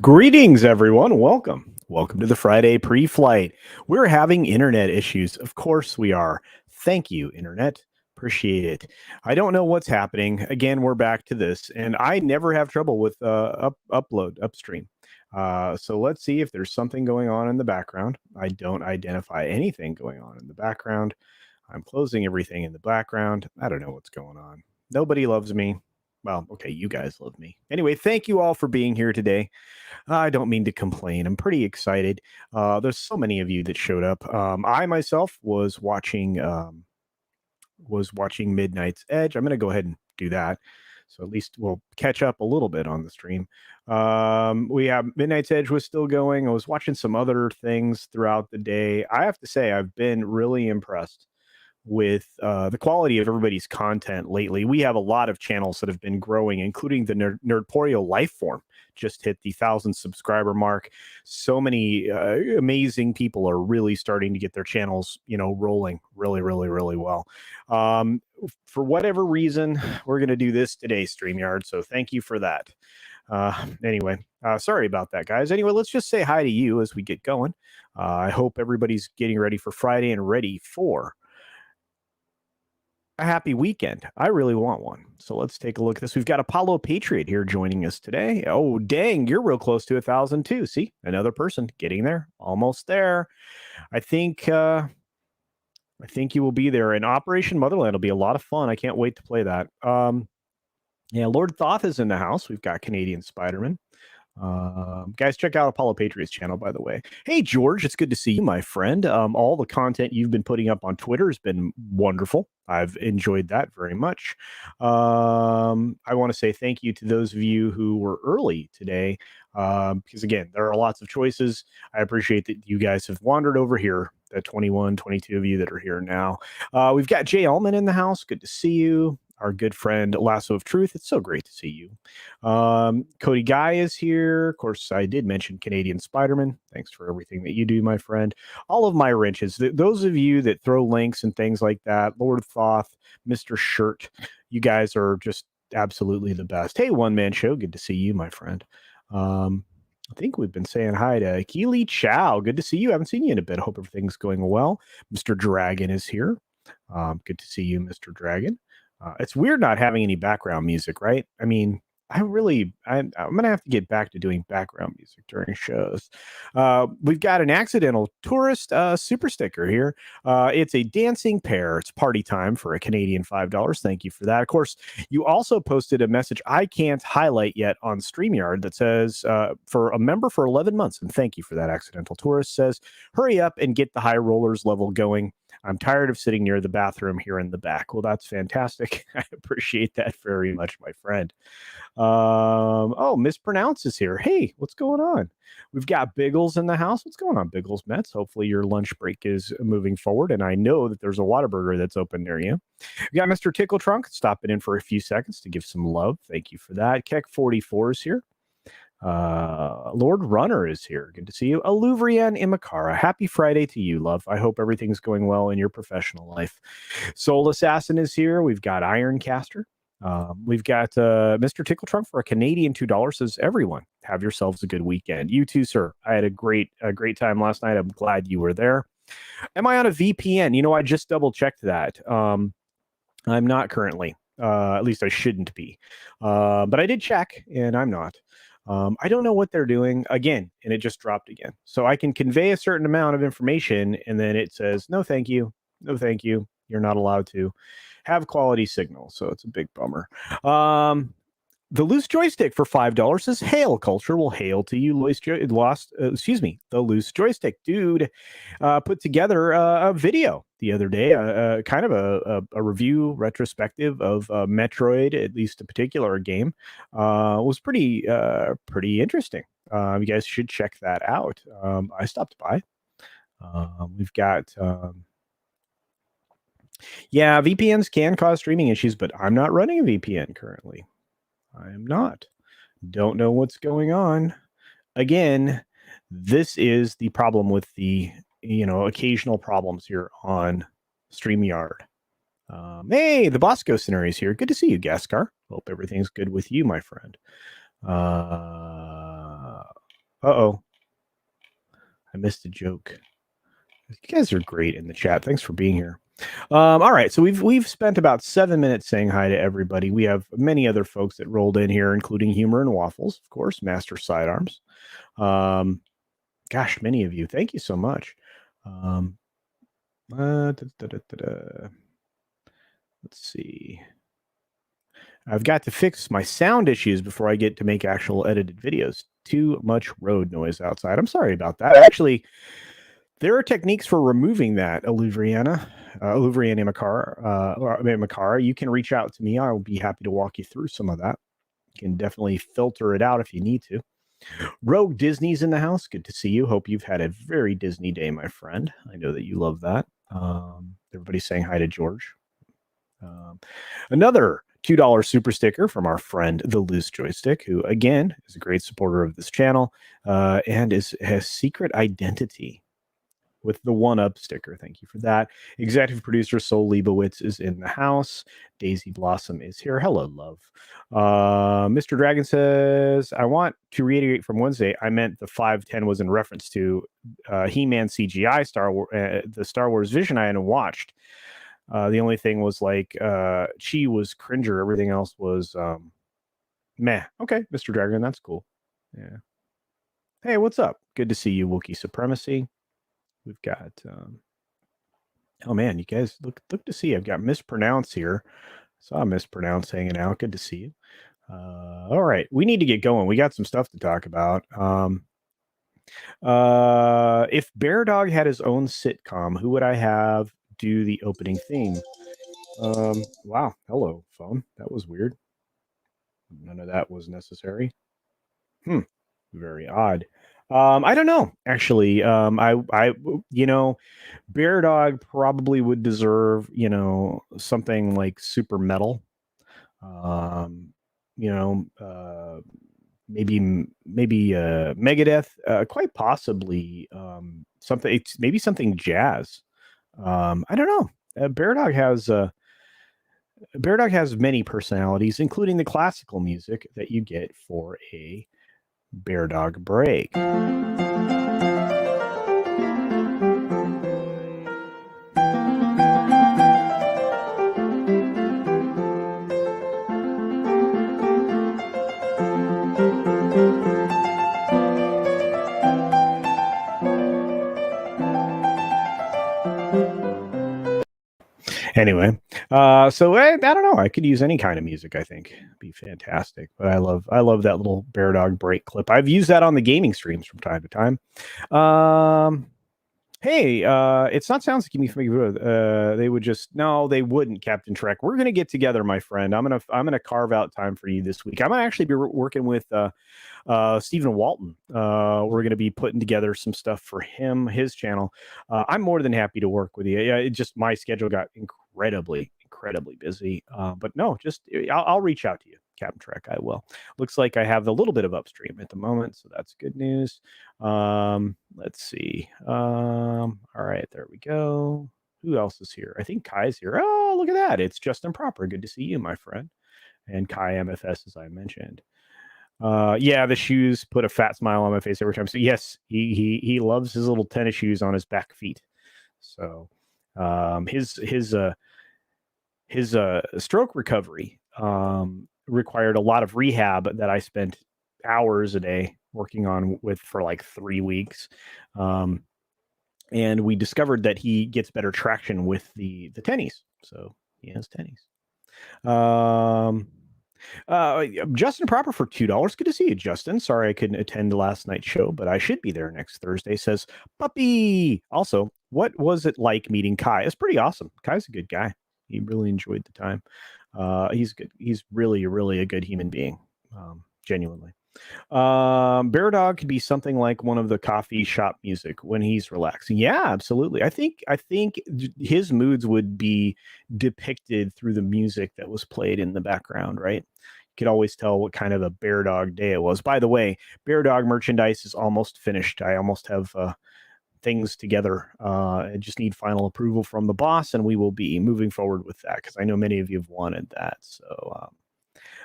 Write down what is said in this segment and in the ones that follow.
Greetings, everyone. Welcome. Welcome to the Friday pre-flight. We're having internet issues. Of course we are. Thank you, internet. Appreciate it. I don't know what's happening. Again, we're back to this, and I never have trouble with upstream. So let's see if there's something going on in the background. I don't identify anything going on in the background. I'm closing everything in the background. I don't know what's going on. Nobody loves me. Well, okay, you guys love me. Anyway, thank you all for being here today. I don't mean to complain. I'm pretty excited. There's so many of you that showed up. I myself was watching Midnight's Edge. I'm going to go ahead and do that, so at least we'll catch up a little bit on the stream. We have Midnight's Edge was still going. I was watching some other things throughout the day. I have to say, I've been really impressed with the quality of everybody's content lately. We have a lot of channels that have been growing, including the Nerdporio Lifeform just hit the 1,000 subscriber mark. So many amazing people are really starting to get their channels, rolling really well. For whatever reason, we're going to do this today, StreamYard. So thank you for that. Anyway, sorry about that, guys. Anyway, let's just say hi to you as we get going. I hope everybody's getting ready for Friday and ready for a happy weekend. I really want one. So let's take a look at this. We've got Apollo Patriot here joining us today. Oh, dang, you're real close to 1,000 too. See, another person getting there, almost there. I think you will be there. And Operation Motherland will be a lot of fun. I can't wait to play that. Yeah, Lord Thoth is in the house. We've got Canadian Spider-Man. Guys, check out Apollo Patriot's channel, by the way. Hey, George, it's good to see you, my friend. All the content you've been putting up on Twitter has been wonderful. I've enjoyed that very much. I want to say thank you to those of you who were early today, because, again, there are lots of choices. I appreciate that you guys have wandered over here, the 21, 22 of you that are here now. We've got Jay Ullman in the house. Good to see you. Our good friend Lasso of Truth. It's so great to see you. Cody Guy is here. Of course, I did mention Canadian Spider-Man. Thanks for everything that you do, my friend. All of my wrenches, those of you that throw links and things like that, Lord Thoth, Mr. Shirt, you guys are just absolutely the best. Hey, One Man Show. Good to see you, my friend. I think we've been saying hi to Keely Chow. Good to see you. I haven't seen you in a bit. I hope everything's going well. Mr. Dragon is here. Good to see you, Mr. Dragon. It's weird not having any background music, right? I mean, I'm going to have to get back to doing background music during shows. We've got an accidental tourist super sticker here. It's a dancing pear. It's party time for a Canadian $5. Thank you for that. Of course, you also posted a message I can't highlight yet on StreamYard that says, for a member for 11 months, and thank you for that, accidental tourist, says, hurry up and get the high rollers level going. I'm tired of sitting near the bathroom here in the back. Well, that's fantastic. I appreciate that very much, my friend. Mispronounce is here. Hey, what's going on? We've got Biggles in the house. What's going on, Biggles Mets? Hopefully your lunch break is moving forward, and I know that there's a Whataburger that's open near you. We got Mr. Tickle Trunk stopping in for a few seconds to give some love. Thank you for that. Keck 44 is here. Lord Runner is here. Good to see you. Aluvrian Imakara. Happy Friday to you, love. I hope everything's going well in your professional life. Soul Assassin is here. We've got Ironcaster. We've got Mr. Tickle Trunk for a Canadian $2. Says, everyone, have yourselves a good weekend. You too, sir. I had a great time last night. I'm glad you were there. Am I on a VPN? I just double checked that. I'm not currently. At least I shouldn't be. But I did check, and I'm not. I don't know what they're doing again, and it just dropped again. So I can convey a certain amount of information, and then it says, no, thank you. No, thank you. You're not allowed to have quality signal. So it's a big bummer. The loose joystick for $5 says, hail, culture will hail to you. The loose joystick dude put together a video the other day, kind of a review retrospective of Metroid, at least a particular game. Was pretty interesting. You guys should check that out. I stopped by. We've got VPNs can cause streaming issues, but I'm not running a VPN currently. I am not. Don't know what's going on. Again, this is the problem with the, occasional problems here on StreamYard. Hey, the Bosco scenario is here. Good to see you, Gaskar. Hope everything's good with you, my friend. Uh-oh. I missed a joke. You guys are great in the chat. Thanks for being here. All right, so we've spent about 7 minutes saying hi to everybody. We have many other folks that rolled in here, including Humor and Waffles, of course, Master Sidearms. Gosh, many of you. Thank you so much. Let's see. I've got to fix my sound issues before I get to make actual edited videos. Too much road noise outside. I'm sorry about that. Actually, there are techniques for removing that, Iluvriana Makara. You can reach out to me. I will be happy to walk you through some of that. You can definitely filter it out if you need to. Rogue Disney's in the house. Good to see you. Hope you've had a very Disney day, my friend. I know that you love that. Everybody's saying hi to George. Another $2 super sticker from our friend the Loose Joystick, who again is a great supporter of this channel and has secret identity with the one-up sticker. Thank you for that. Executive producer Sol Leibowitz is in the house. Daisy Blossom is here. Hello, love. Mr. Dragon says, I want to reiterate from Wednesday, I meant the 510 was in reference to He-Man CGI the Star Wars Vision I hadn't watched. The only thing was like she was cringer. Everything else was meh. Okay, Mr. Dragon, that's cool. Yeah. Hey, what's up? Good to see you, Wookiee Supremacy. We've got oh man, you guys look to see. I've got Mispronounce here. Saw Mispronounce hanging out. Good to see you. All right, we need to get going. We got some stuff to talk about. If Bear Dog had his own sitcom, who would I have do the opening theme? Wow. Hello, phone. That was weird. None of that was necessary. Very odd. I don't know. Actually, Bear Dog probably would deserve, something like super metal. Maybe Megadeth, quite possibly something jazz. I don't know. Bear Dog has many personalities, including the classical music that you get for a Bear Dog break. Anyway, so I don't know. I could use any kind of music. I think it'd be fantastic. But I love that little Bear Dog break clip. I've used that on the gaming streams from time to time. Hey, it's not sounds like me. They would just no, they wouldn't. Captain Trek. We're gonna get together, my friend. I'm gonna carve out time for you this week. I'm gonna actually be working with Stephen Walton. We're gonna be putting together some stuff for his channel. I'm more than happy to work with you. Yeah, it just my schedule got incredibly busy. But no, just I'll reach out to you, Captain Trek. I will. Looks like I have a little bit of upstream at the moment, so that's good news. Let's see. All right, there we go. Who else is here? I think Kai's here. Oh, look at that. It's Justin Proper. Good to see you, my friend. And Kai MFS, as I mentioned. Yeah, the shoes put a fat smile on my face every time. So yes, he loves his little tennis shoes on his back feet. So his stroke recovery required a lot of rehab that I spent hours a day working on for like 3 weeks. And we discovered that he gets better traction with the tennies. So he has tennies. Justin Proper for $2. Good to see you, Justin. Sorry I couldn't attend last night's show, but I should be there next Thursday. Says Puppy. Also, what was it like meeting Kai? It's pretty awesome. Kai's a good guy. He really enjoyed the time. He's good. He's really a good human being. Genuinely. Bear Dog could be something like one of the coffee shop music when he's relaxing. Yeah, absolutely. I think his moods would be depicted through the music that was played in the background, right? You could always tell what kind of a Bear Dog day it was. By the way, Bear Dog merchandise is almost finished. I almost have things together. I just need final approval from the boss, and we will be moving forward with that because I know many of you have wanted that. So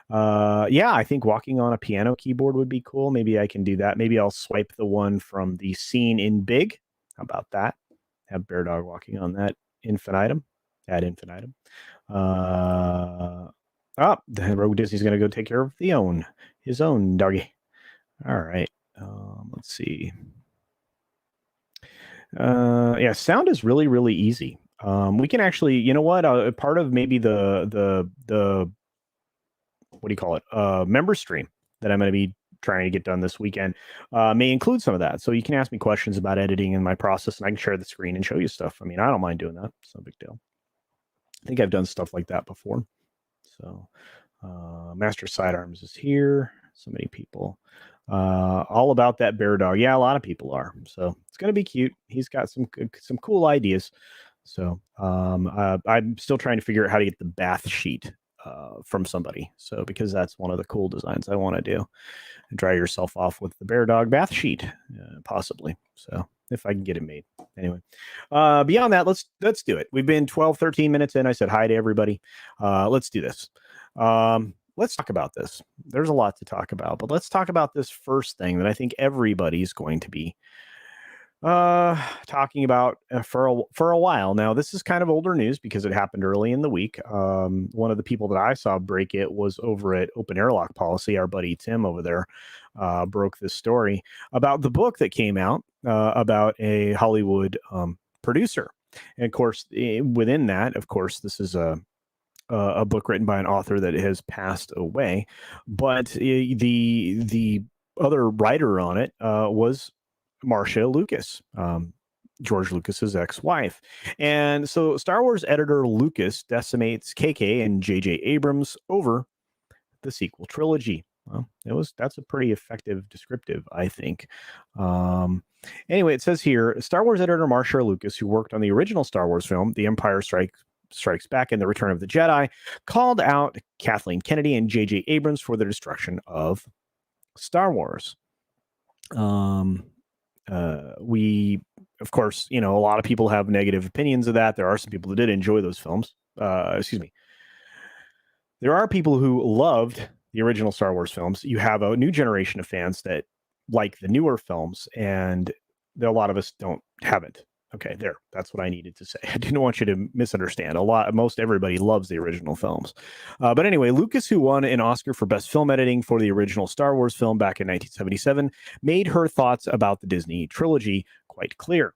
Yeah, I think walking on a piano keyboard would be cool. Maybe I can do that. Maybe I'll swipe the one from the scene in Big. How about that? Have Bear Dog walking on that infinitum, ad infinitum. The Rogue Disney's going to go take care of his own doggy. All right. Let's see. Yeah, sound is really, really easy. We can actually, you know what? Part of maybe the what do you call it? Member stream that I'm going to be trying to get done this weekend may include some of that. So you can ask me questions about editing and my process, and I can share the screen and show you stuff. I mean, I don't mind doing that. It's no big deal. I think I've done stuff like that before. So Master Sidearms is here. So many people. All about that bear dog. Yeah, a lot of people are. So it's going to be cute. He's got some cool ideas. So I'm still trying to figure out how to get the bath sheet from somebody. So because that's one of the cool designs I want to do. Dry yourself off with the bear dog bath sheet, possibly. So if I can get it made. Anyway, beyond that, let's do it. We've been 12, 13 minutes in. I said hi to everybody. Let's do this. Let's talk about this. There's a lot to talk about, but let's talk about this first thing that I think everybody's going to be talking about for a while now. This is kind of older news because it happened early in the week. One of the people that I saw break it was over at Open Airlock Policy. Our buddy Tim over there broke this story about the book that came out about a Hollywood producer. And of course, within that, of course, this is a book written by an author that has passed away, but the other writer on it was Marcia Lucas, George Lucas's ex-wife. And so Star Wars editor Lucas decimates KK and J.J. Abrams over the sequel trilogy. Well, that's a pretty effective descriptive, I think. Anyway, it says here, Star Wars editor Marcia Lucas, who worked on the original Star Wars film, The Empire Strikes Back and The Return of the Jedi, called out Kathleen Kennedy and J.J. Abrams for the destruction of Star Wars. We, of course, a lot of people have negative opinions of that. There are some people that did enjoy those films. Excuse me. There are people who loved the original Star Wars films. You have a new generation of fans that like the newer films, and a lot of us haven't. Okay, that's what I needed to say. I didn't want you to misunderstand. Most everybody loves the original films. But anyway, Lucas, who won an Oscar for Best Film Editing for the original Star Wars film back in 1977, made her thoughts about the Disney trilogy quite clear.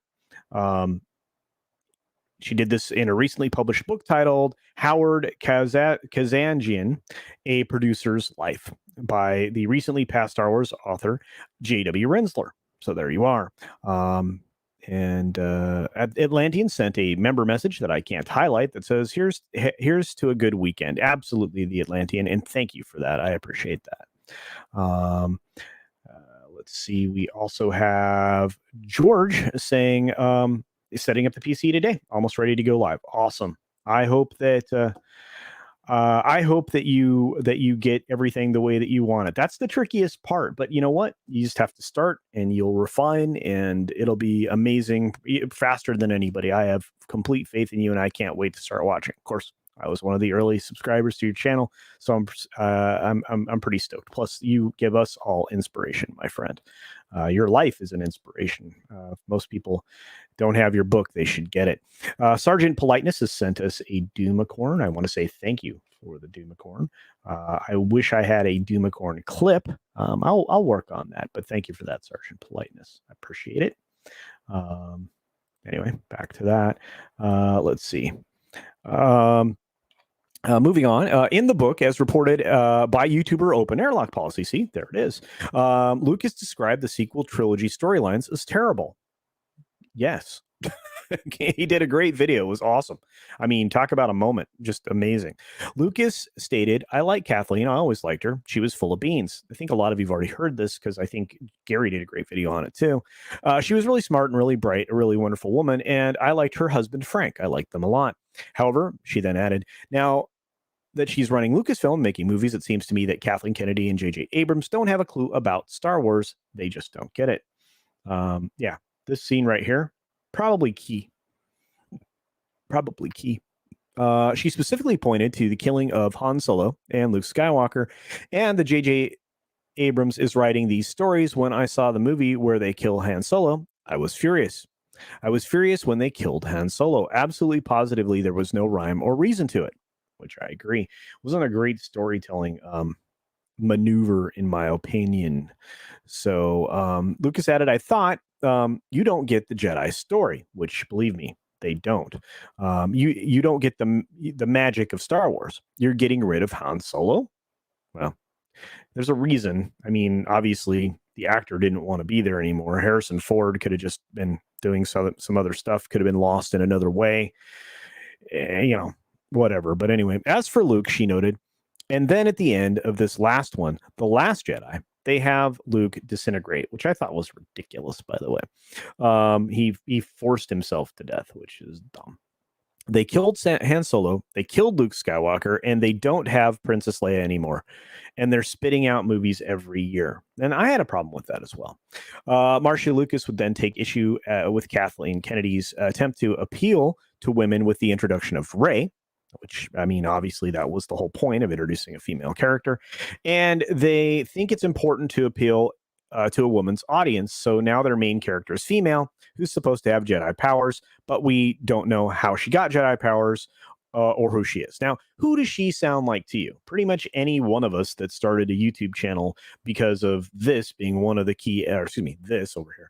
She did this in a recently published book titled Howard Kazanjian, A Producer's Life, by the recently passed Star Wars author J.W. Rensler. So there you are. And Atlantean sent a member message that I can't highlight that says, here's to a good weekend. Absolutely, the Atlantean. And thank you for that. I appreciate that. Let's see. We also have George saying, setting up the PC today, almost ready to go live. Awesome. I hope that you get everything the way that you want it. That's the trickiest part, but you know what? You just have to start and you'll refine and it'll be amazing, faster than anybody. I have complete faith in you and I can't wait to start watching. Of course, I was one of the early subscribers to your channel, so I'm pretty stoked. Plus, you give us all inspiration, my friend. Your life is an inspiration. Most people don't have your book, they should get it. Sergeant Politeness has sent us a Doomacorn. I want to say thank you for the Doomacorn. I wish I had a Doomacorn clip. I'll work on that, but thank you for that, Sergeant Politeness. I appreciate it. Anyway, back to that. Let's see. Moving on, in the book, as reported by YouTuber Open Airlock Policy, see, there it is. Lucas described the sequel trilogy storylines as terrible. Yes. He did a great video. It was awesome. I mean, talk about a moment. Just amazing. Lucas stated, I like Kathleen. I always liked her. She was full of beans. I think a lot of you have already heard this because I think Gary did a great video on it too. She was really smart and really bright, a really wonderful woman. And I liked her husband, Frank. I liked them a lot. However, she then added, now that she's running Lucasfilm, making movies, it seems to me that Kathleen Kennedy and J.J. Abrams don't have a clue about Star Wars. They just don't get it. This scene right here, probably key. She specifically pointed to the killing of Han Solo and Luke Skywalker, and the J.J. Abrams is writing these stories. When I saw the movie where they kill Han Solo, I was furious. I was furious when they killed Han Solo. Absolutely positively, there was no rhyme or reason to it, which I agree. It wasn't a great storytelling maneuver, in my opinion. So Lucas added, I thought you don't get the Jedi story, which, believe me, they don't. You don't get the magic of Star Wars. You're getting rid of Han Solo. Well, there's a reason. I mean, obviously, the actor didn't want to be there anymore. Harrison Ford could have just been doing some other stuff, could have been lost in another way, whatever. But anyway, as for Luke, she noted, and then at the end of this last one, The Last Jedi, they have Luke disintegrate, which I thought was ridiculous, by the way. He forced himself to death, which is dumb. They killed Han Solo, they killed Luke Skywalker, and they don't have Princess Leia anymore. And they're spitting out movies every year. And I had a problem with that as well. Marcia Lucas would then take issue with Kathleen Kennedy's attempt to appeal to women with the introduction of Rey, which, I mean, obviously that was the whole point of introducing a female character. And they think it's important to appeal to a woman's audience. So now their main character is female, who's supposed to have Jedi powers, but we don't know how she got Jedi powers or who she is. Now, who does she sound like to you? Pretty much any one of us that started a YouTube channel because of this being one of the key, this over here,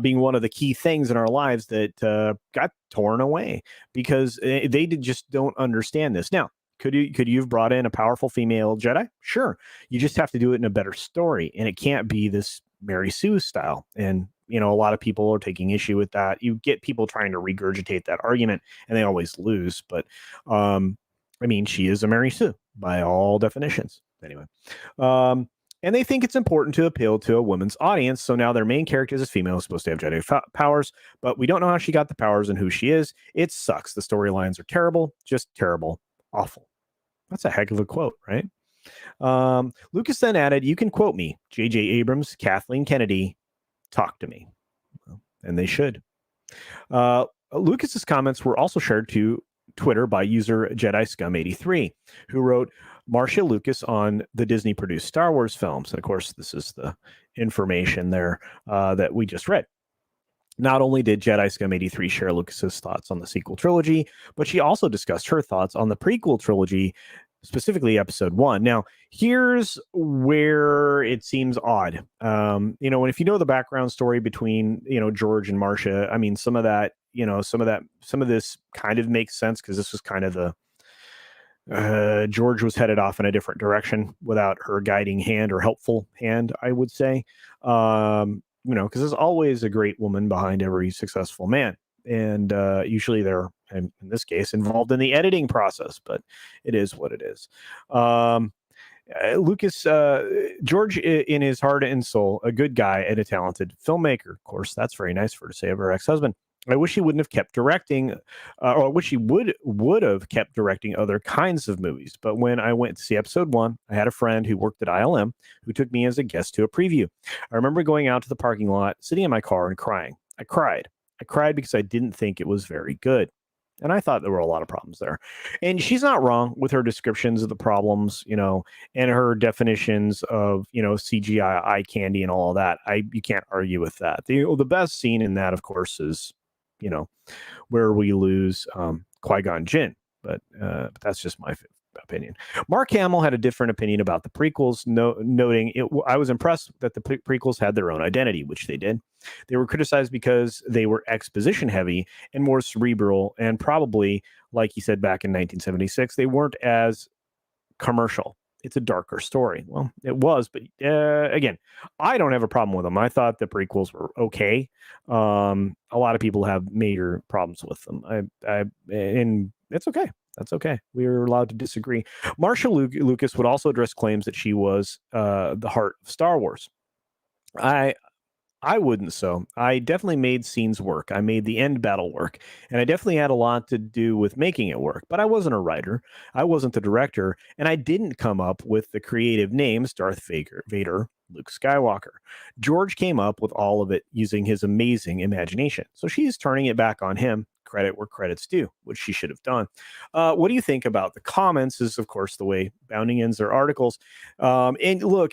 being one of the key things in our lives that got torn away because they just don't understand this. Now, could you have brought in a powerful female Jedi? Sure. You just have to do it in a better story, and it can't be this Mary Sue style. And a lot of people are taking issue with that. You get people trying to regurgitate that argument, and they always lose. But I mean, she is a Mary Sue by all definitions. Anyway, and they think it's important to appeal to a woman's audience. So now their main character is female, is supposed to have Jedi powers, but we don't know how she got the powers and who she is. It sucks. The storylines are terrible, just terrible, awful. That's a heck of a quote, right? Lucas then added, you can quote me, J.J. Abrams, Kathleen Kennedy, talk to me. And they should. Lucas's comments were also shared to Twitter by user Jedi Scum 83, who wrote, Marcia Lucas on the Disney produced Star Wars films. And of course, this is the information there that we just read. Not only did Jedi Scum 83 share Lucas's thoughts on the sequel trilogy, but she also discussed her thoughts on the prequel trilogy, specifically episode 1. Now, here's where it seems odd. And if you know the background story between, George and Marcia, I mean, some of this kind of makes sense because this was kind of George was headed off in a different direction without her guiding hand or helpful hand, I would say. Because there's always a great woman behind every successful man. And usually they're, in this case, involved in the editing process, but it is what it is. George, in his heart and soul, a good guy and a talented filmmaker. Of course, that's very nice for her to say of her ex-husband. I wish he wouldn't have kept directing, or I wish he would have kept directing other kinds of movies. But when I went to see episode 1, I had a friend who worked at ILM who took me as a guest to a preview. I remember going out to the parking lot, sitting in my car and crying. I cried because I didn't think it was very good. And I thought there were a lot of problems there. And she's not wrong with her descriptions of the problems, and her definitions of, CGI, eye candy and all of that. You can't argue with that. The best scene in that, of course, is, where we lose Qui-Gon Jinn. But that's just my opinion. Mark Hamill had a different opinion about the prequels, noting I was impressed that the prequels had their own identity, which they did. They were criticized because they were exposition heavy and more cerebral, and probably, like he said back in 1976, they weren't as commercial. It's a darker story. Well, it was, but again, I don't have a problem with them. I thought the prequels were okay. A lot of people have major problems with them. And it's okay. That's okay. We are allowed to disagree. Marcia Lucas would also address claims that she was the heart of Star Wars. I wouldn't so. I definitely made scenes work. I made the end battle work. And I definitely had a lot to do with making it work. But I wasn't a writer. I wasn't the director. And I didn't come up with the creative names Darth Vader, Luke Skywalker. George came up with all of it using his amazing imagination. So she's turning it back on him. credit where credit's due, which she should have done. What do you think about the comments? Is of course the way Bounding ends their articles. And look,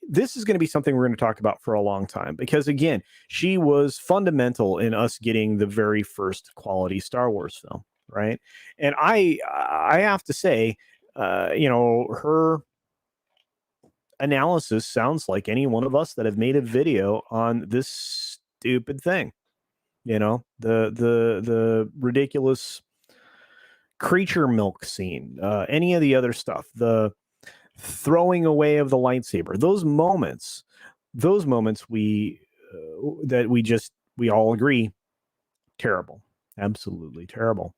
this is going to be something we're going to talk about for a long time, because again, she was fundamental in us getting the very first quality Star Wars film, right? And I have to say, her analysis sounds like any one of us that have made a video on this stupid thing. The ridiculous creature milk scene, any of the other stuff, the throwing away of the lightsaber, those moments we all agree, terrible, absolutely terrible.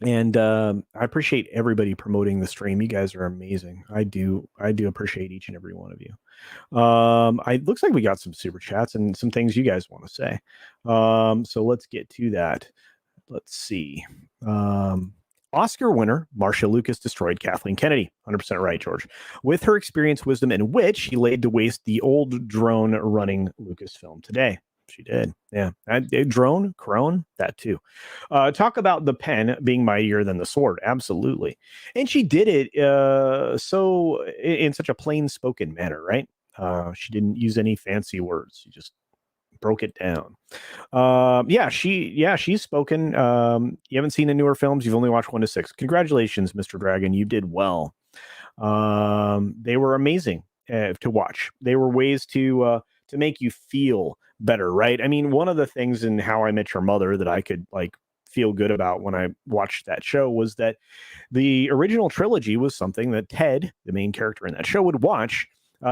And I appreciate everybody promoting the stream. You guys are amazing. I do appreciate each and every one of you. It looks like we got some super chats and some things you guys want to say. So let's get to that. Let's see. Oscar winner Marcia Lucas destroyed Kathleen Kennedy. 100% right, George. With her experience, wisdom, and wit, she laid to waste the old drone running Lucasfilm today. She did. Yeah. Drone, crone, that too. Talk about the pen being mightier than the sword. Absolutely. And she did it so in such a plain spoken manner, right? She didn't use any fancy words. She just broke it down. She's spoken. You haven't seen the newer films. You've only watched 1 to 6. Congratulations, Mr. Dragon. You did well. They were amazing to watch. They were ways to make you feel better, right? I mean, one of the things in How I Met Your Mother that I could feel good about when I watched that show was that the original trilogy was something that Ted, the main character in that show, would watch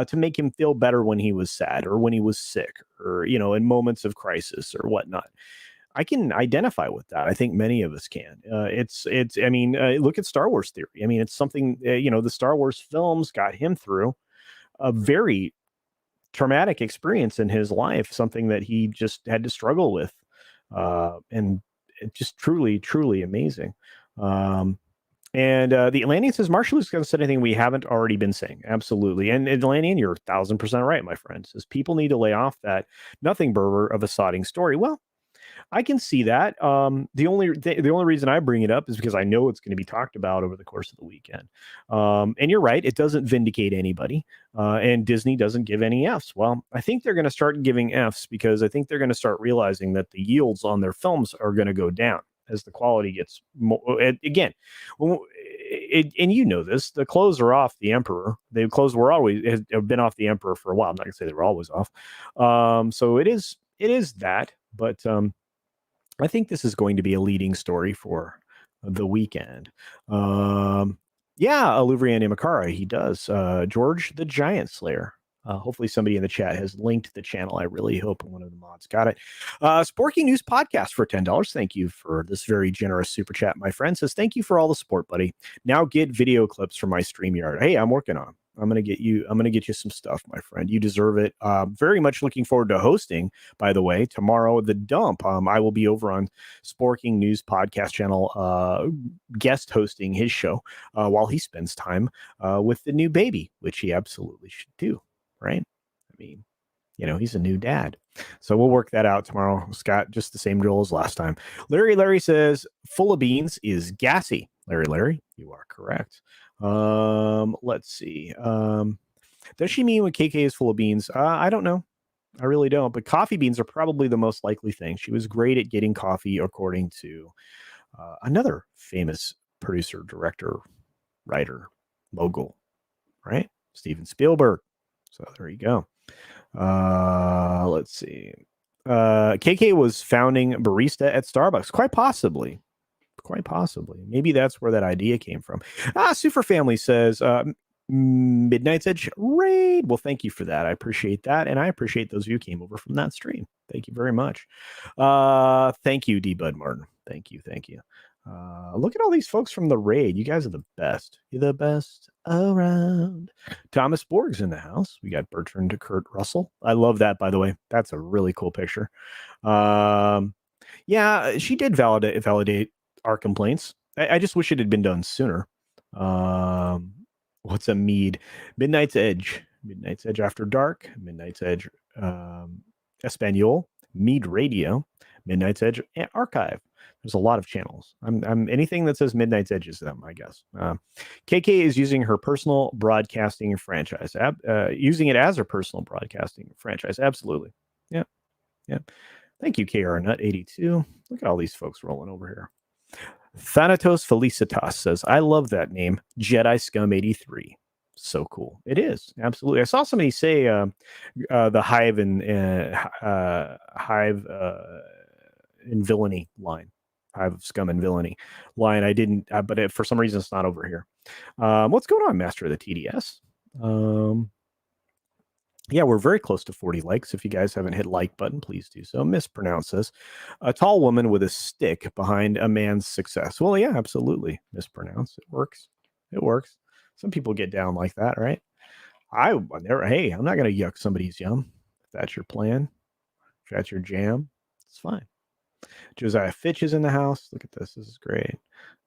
to make him feel better when he was sad or when he was sick or, in moments of crisis or whatnot. I can identify with that. I think many of us can. Look at Star Wars theory. I mean, it's something, the Star Wars films got him through a very traumatic experience in his life, something that he just had to struggle with. And it just truly, truly amazing. And the Atlantean says, Marshall is going to say anything we haven't already been saying. Absolutely. And Atlantean, you're 1,000% right, my friend. Says people need to lay off that nothing burger of a sodding story. Well, I can see that. The only reason I bring it up is because I know it's going to be talked about over the course of the weekend. And you're right, it doesn't vindicate anybody, and Disney doesn't give any Fs. Well, I think they're going to start giving Fs because I think they're going to start realizing that the yields on their films are going to go down as the quality gets more. Again, and you know this, the clothes are off the Emperor. The clothes have been off the Emperor for a while. I'm not going to say they were always off. So it is that, but I think this is going to be a leading story for the weekend. Aluvrian Imakara, he does. George the Giant Slayer. Hopefully somebody in the chat has linked the channel. I really hope one of the mods got it. Sporky News Podcast for $10. Thank you for this very generous super chat. My friend says, thank you for all the support, buddy. Now get video clips from my StreamYard. Hey, I'm working on them. I'm gonna get you some stuff, my friend. You deserve it. Very much looking forward to hosting, by the way, tomorrow, The Dump. I will be over on Sporking News Podcast channel, guest hosting his show while he spends time with the new baby, which he absolutely should do, right? I mean, he's a new dad. So we'll work that out tomorrow. Scott, just the same drill as last time. Larry says, full of beans is gassy. Larry, you are correct. Let's see. Does she mean when KK is full of beans? I don't know. I really don't. But coffee beans are probably the most likely thing. She was great at getting coffee, according to another famous producer, director, writer, mogul, right? Steven Spielberg. So there you go. Let's see. KK was founding barista at Starbucks. Quite possibly. Maybe that's where that idea came from. Super Family says, Midnight's Edge raid. Well, thank you for that. I appreciate that. And I appreciate those of you who came over from that stream. Thank you very much. Thank you, D. Bud Martin. Thank you. Look at all these folks from the raid. You guys are the best. You're the best around. Thomas Borg's in the house. We got Bertrand Kurt Russell. I love that, by the way. That's a really cool picture. Yeah, she did validate our complaints. I just wish it had been done sooner. What's a mead? Midnight's Edge After Dark, Midnight's Edge Espanol, Mead Radio, Midnight's Edge Archive. There's a lot of channels. I'm anything that says Midnight's Edge is them, I guess. KK is using her personal broadcasting franchise, using it as her personal broadcasting franchise. Absolutely. Yeah. Yeah. Thank you, KR Nut 82. Look at all these folks rolling over here. Thanatos Felicitas says, I love that name, Jedi Scum 83. So cool. It is. Absolutely. I saw somebody say the Hive and Hive in Villainy line. Hive of Scum and Villainy line. I didn't, but for some reason it's not over here. What's going on, Master of the TDS? Yeah, we're very close to 40 likes. If you guys haven't hit like button, please do so. Mispronounce this. A tall woman with a stick behind a man's success. Well, yeah, absolutely. Mispronounce. It works. It works. Some people get down like that, right? Hey, I'm not going to yuck somebody's yum. If that's your plan, if that's your jam, it's fine. Josiah Fitch is in the house. Look at this. This is great.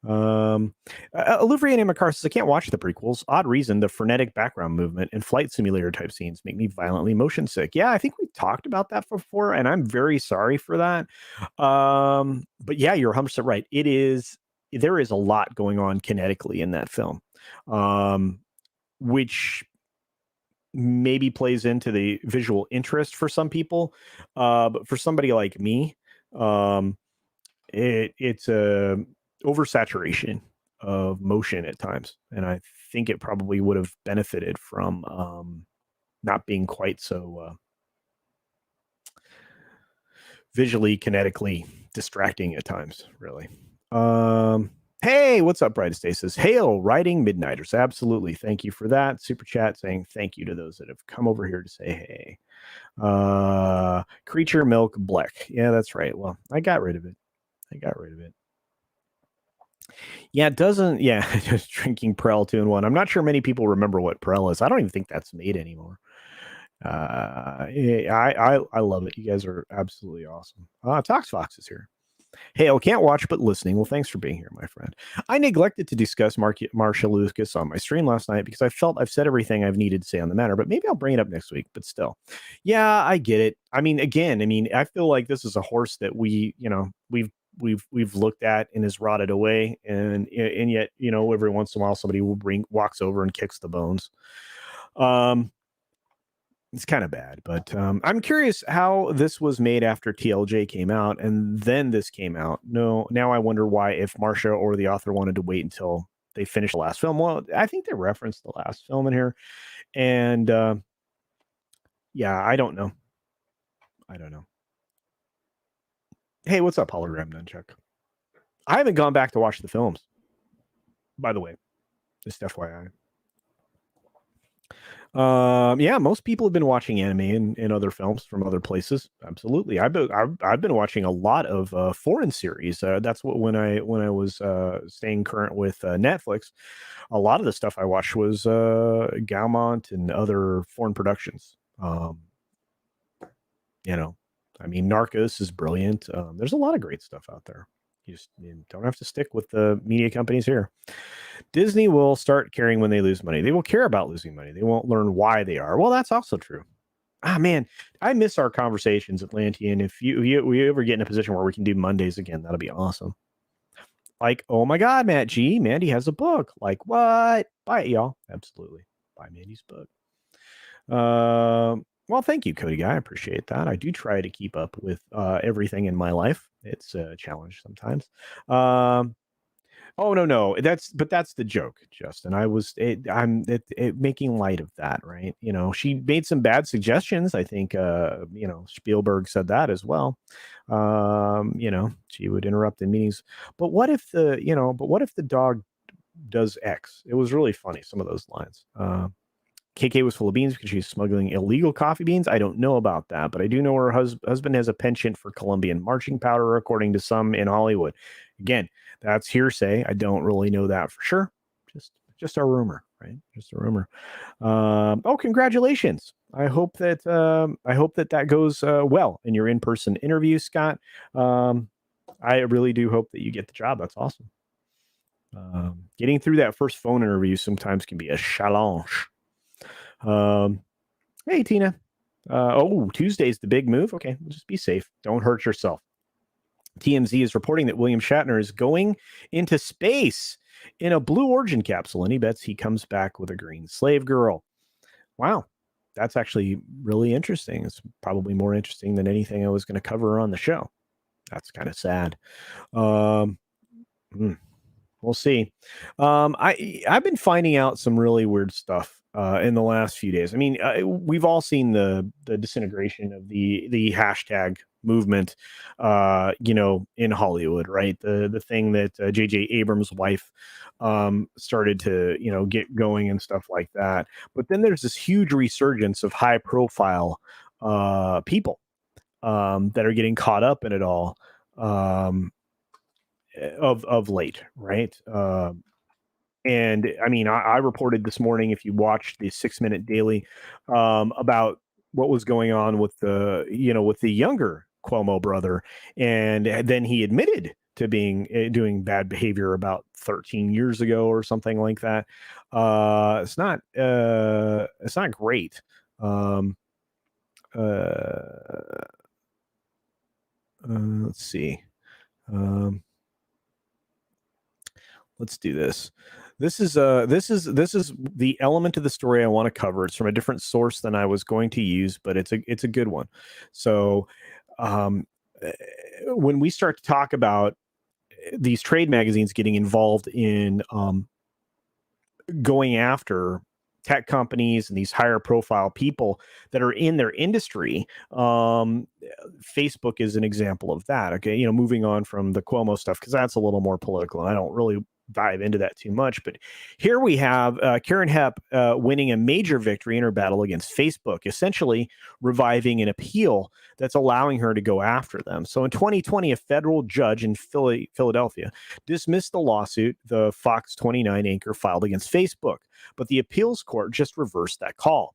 Olivia and Emma says, I can't watch the prequels. Odd reason, the frenetic background movement and flight simulator type scenes make me violently motion sick. Yeah, I think we talked about that before, and I'm very sorry for that. But yeah, you're 100% right. There is a lot going on kinetically in that film, which maybe plays into the visual interest for some people. But for somebody like me, it's a oversaturation of motion at times, and I think it probably would have benefited from not being quite so visually kinetically distracting at times, really. Hey, what's up, Brightest Day says, hail riding midnighters. Absolutely, thank you for that super chat, saying thank you to those that have come over here to say hey. Creature Milk Bleck, yeah, that's right. Well, I got rid of it. Yeah, it doesn't. Yeah, just drinking Prel 2-in-1. I'm not sure many people remember what Prel is. I don't even think that's made anymore. I love it. You guys are absolutely awesome. Tox Fox is here. Hey, I can't watch but listening. Well, thanks for being here, my friend. I neglected to discuss Marsha Lucas on my stream last night because I felt I've said everything I've needed to say on the matter, but maybe I'll bring it up next week. But still, yeah, I get it. I mean, I feel like this is a horse that we've looked at and is rotted away, and yet, every once in a while somebody walks over and kicks the bones. It's kind of bad, but I'm curious how this was made after TLJ came out and then this came out. No, now I wonder why, if Marsha or the author wanted to wait until they finished the last film. Well, I think they referenced the last film in here, and yeah, I don't know. Hey, what's up, Hologram Nunchuck? I haven't gone back to watch the films, by the way. Just FYI. Yeah, most people have been watching anime and other films from other places. Absolutely, I've been watching a lot of foreign series. That's what when I was staying current with Netflix, a lot of the stuff I watched was Gaumont and other foreign productions. Narcos is brilliant. There's a lot of great stuff out there. You don't have to stick with the media companies here. Disney will start caring when they lose money. They will care about losing money. They won't learn why they are. Well, that's also true. Man, I miss our conversations, Atlantean. If we ever get in a position where we can do Mondays again, that'll be awesome. Like, oh my God, Matt G, Mandy has a book. Like, what? Buy it, y'all. Absolutely. Buy Mandy's book. Well, thank you, Cody Guy. I appreciate that. I do try to keep up with everything in my life. It's a challenge sometimes. Oh no, that's the joke, Justin. I'm making light of that, right? She made some bad suggestions. I think Spielberg said that as well. She would interrupt in meetings. But what if the dog does X? It was really funny, some of those lines. KK was full of beans because she's smuggling illegal coffee beans. I don't know about that, but I do know her husband has a penchant for Colombian marching powder, according to some in Hollywood. Again, that's hearsay. I don't really know that for sure. Just a rumor, right? Just a rumor. Congratulations! I hope that goes well in your in-person interview, Scott. I really do hope that you get the job. That's awesome. Getting through that first phone interview sometimes can be a challenge. Hey, Tina. Tuesday's the big move. Okay, just be safe. Don't hurt yourself. TMZ is reporting that William Shatner is going into space in a Blue Origin capsule, and he bets he comes back with a green slave girl. Wow. That's actually really interesting. It's probably more interesting than anything I was going to cover on the show. That's kind of sad. We'll see. I've been finding out some really weird stuff in the last few days. I mean, we've all seen the disintegration of the hashtag movement, in Hollywood, right? The thing that J.J. Abrams' wife started to, get going and stuff like that. But then there's this huge resurgence of high profile people that are getting caught up in it all of late, right? And I mean, I reported this morning, if you watched the 6 Minute Daily, about what was going on with with the younger Cuomo brother, and then he admitted to being doing bad behavior about 13 years ago or something like that. It's not great. Let's see. Let's do this. This is the element of the story I want to cover. It's from a different source than I was going to use, but it's a good one. So, um, when we start to talk about these trade magazines getting involved in going after tech companies and these higher profile people that are in their industry, Facebook is an example of that. Okay, moving on from the Cuomo stuff, because that's a little more political and I don't really dive into that too much. But here we have Karen Hepp winning a major victory in her battle against Facebook, essentially reviving an appeal that's allowing her to go after them. So in 2020, a federal judge in Philadelphia dismissed the lawsuit the Fox 29 anchor filed against Facebook, but the appeals court just reversed that call.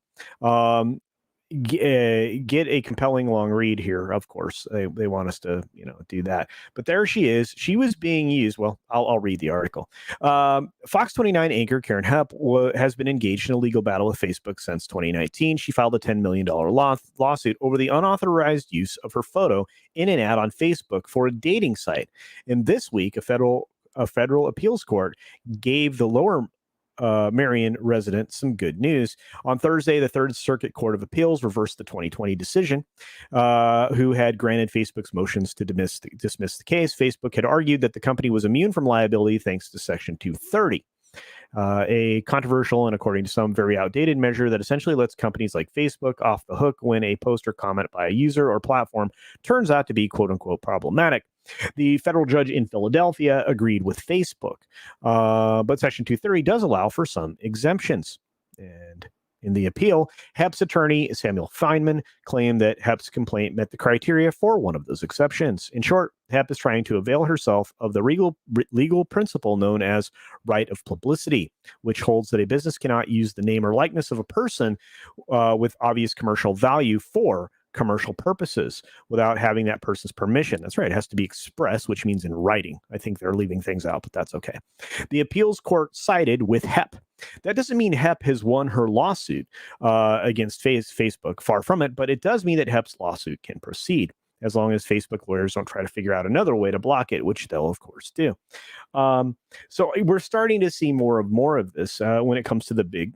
Get a compelling long read here. Of course, they want us to do that. But there she is. She was being used. Well, I'll read the article. Fox 29 anchor Karen Hepp has been engaged in a legal battle with Facebook since 2019. She filed a $10 million lawsuit over the unauthorized use of her photo in an ad on Facebook for a dating site. And this week, a federal appeals court gave the Lower Marion resident some good news. On Thursday, the Third Circuit Court of Appeals reversed the 2020 decision, who had granted Facebook's motions to dismiss the case. Facebook had argued that the company was immune from liability thanks to Section 230. A controversial and, according to some, very outdated measure that essentially lets companies like Facebook off the hook when a post or comment by a user or platform turns out to be quote unquote problematic. The federal judge in Philadelphia agreed with Facebook, but Section 230 does allow for some exemptions. And in the appeal, Hepp's attorney, Samuel Feynman, claimed that Hepp's complaint met the criteria for one of those exceptions. In short, Hepp is trying to avail herself of the legal principle known as right of publicity, which holds that a business cannot use the name or likeness of a person with obvious commercial value for commercial purposes without having that person's permission. That's right. It has to be expressed, which means in writing. I think they're leaving things out, but that's okay. The appeals court sided with Hepp. That doesn't mean Hepp has won her lawsuit against Facebook. Far from it, but it does mean that Hepp's lawsuit can proceed as long as Facebook lawyers don't try to figure out another way to block it, which they'll of course do. So we're starting to see more of this when it comes to the big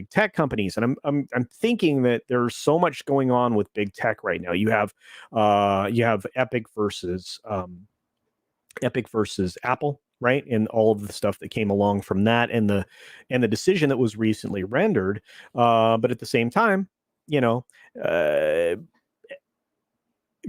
tech companies, and I'm thinking that there's so much going on with big tech right now. You have Epic versus Apple, right, and all of the stuff that came along from that, and the decision that was recently rendered. But at the same time,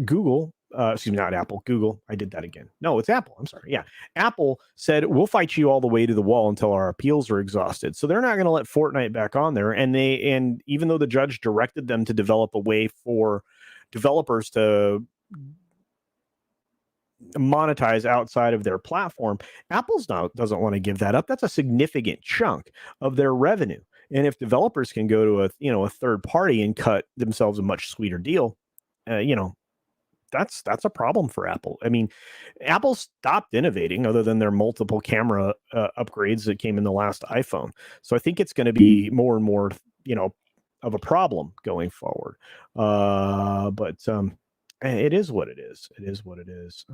Google, excuse me, not Apple, Google. I did that again. No, it's Apple. I'm sorry. Yeah. Apple said, we'll fight you all the way to the wall until our appeals are exhausted. So they're not going to let Fortnite back on there. And even though the judge directed them to develop a way for developers to monetize outside of their platform, Apple's now doesn't want to give that up. That's a significant chunk of their revenue. And if developers can go to a third party and cut themselves a much sweeter deal, that's a problem for Apple. I mean, Apple stopped innovating other than their multiple camera upgrades that came in the last iPhone. So I think it's going to be more and more, of a problem going forward. But It is what it is. It is what it is.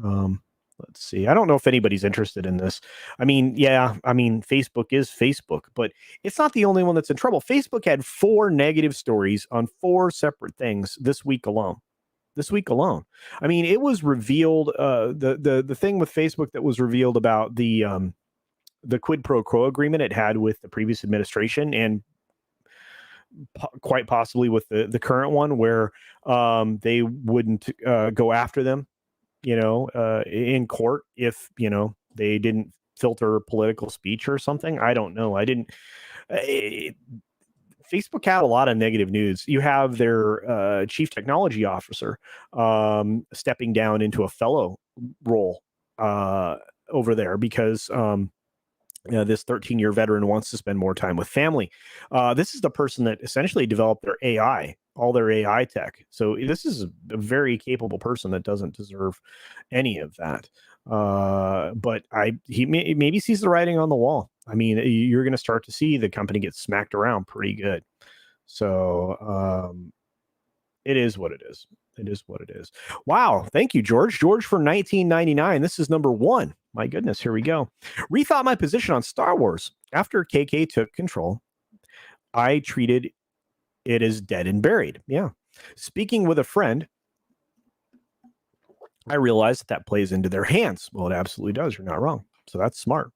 Let's see. I don't know if anybody's interested in this. I mean, yeah, I mean, Facebook is Facebook, but it's not the only one that's in trouble. Facebook had 4 negative stories on 4 separate things this week alone. This week alone. I mean, it was revealed. The thing with Facebook that was revealed about the quid pro quo agreement it had with the previous administration, and quite possibly with the current one, where they wouldn't go after them, in court if they didn't filter political speech or something. I don't know. I didn't. Facebook had a lot of negative news. You have their chief technology officer stepping down into a fellow role over there because this 13-year veteran wants to spend more time with family. This is the person that essentially developed their AI, all their AI tech. So this is a very capable person that doesn't deserve any of that. But he maybe sees the writing on the wall. I mean, you're going to start to see the company get smacked around pretty good. So it is what it is. It is what it is. Wow. Thank you, George. George for 1999. This is number 1. My goodness. Here we go. Rethought my position on Star Wars. After KK took control, I treated it as dead and buried. Yeah. Speaking with a friend, I realized that plays into their hands. Well, it absolutely does. You're not wrong. So that's smart.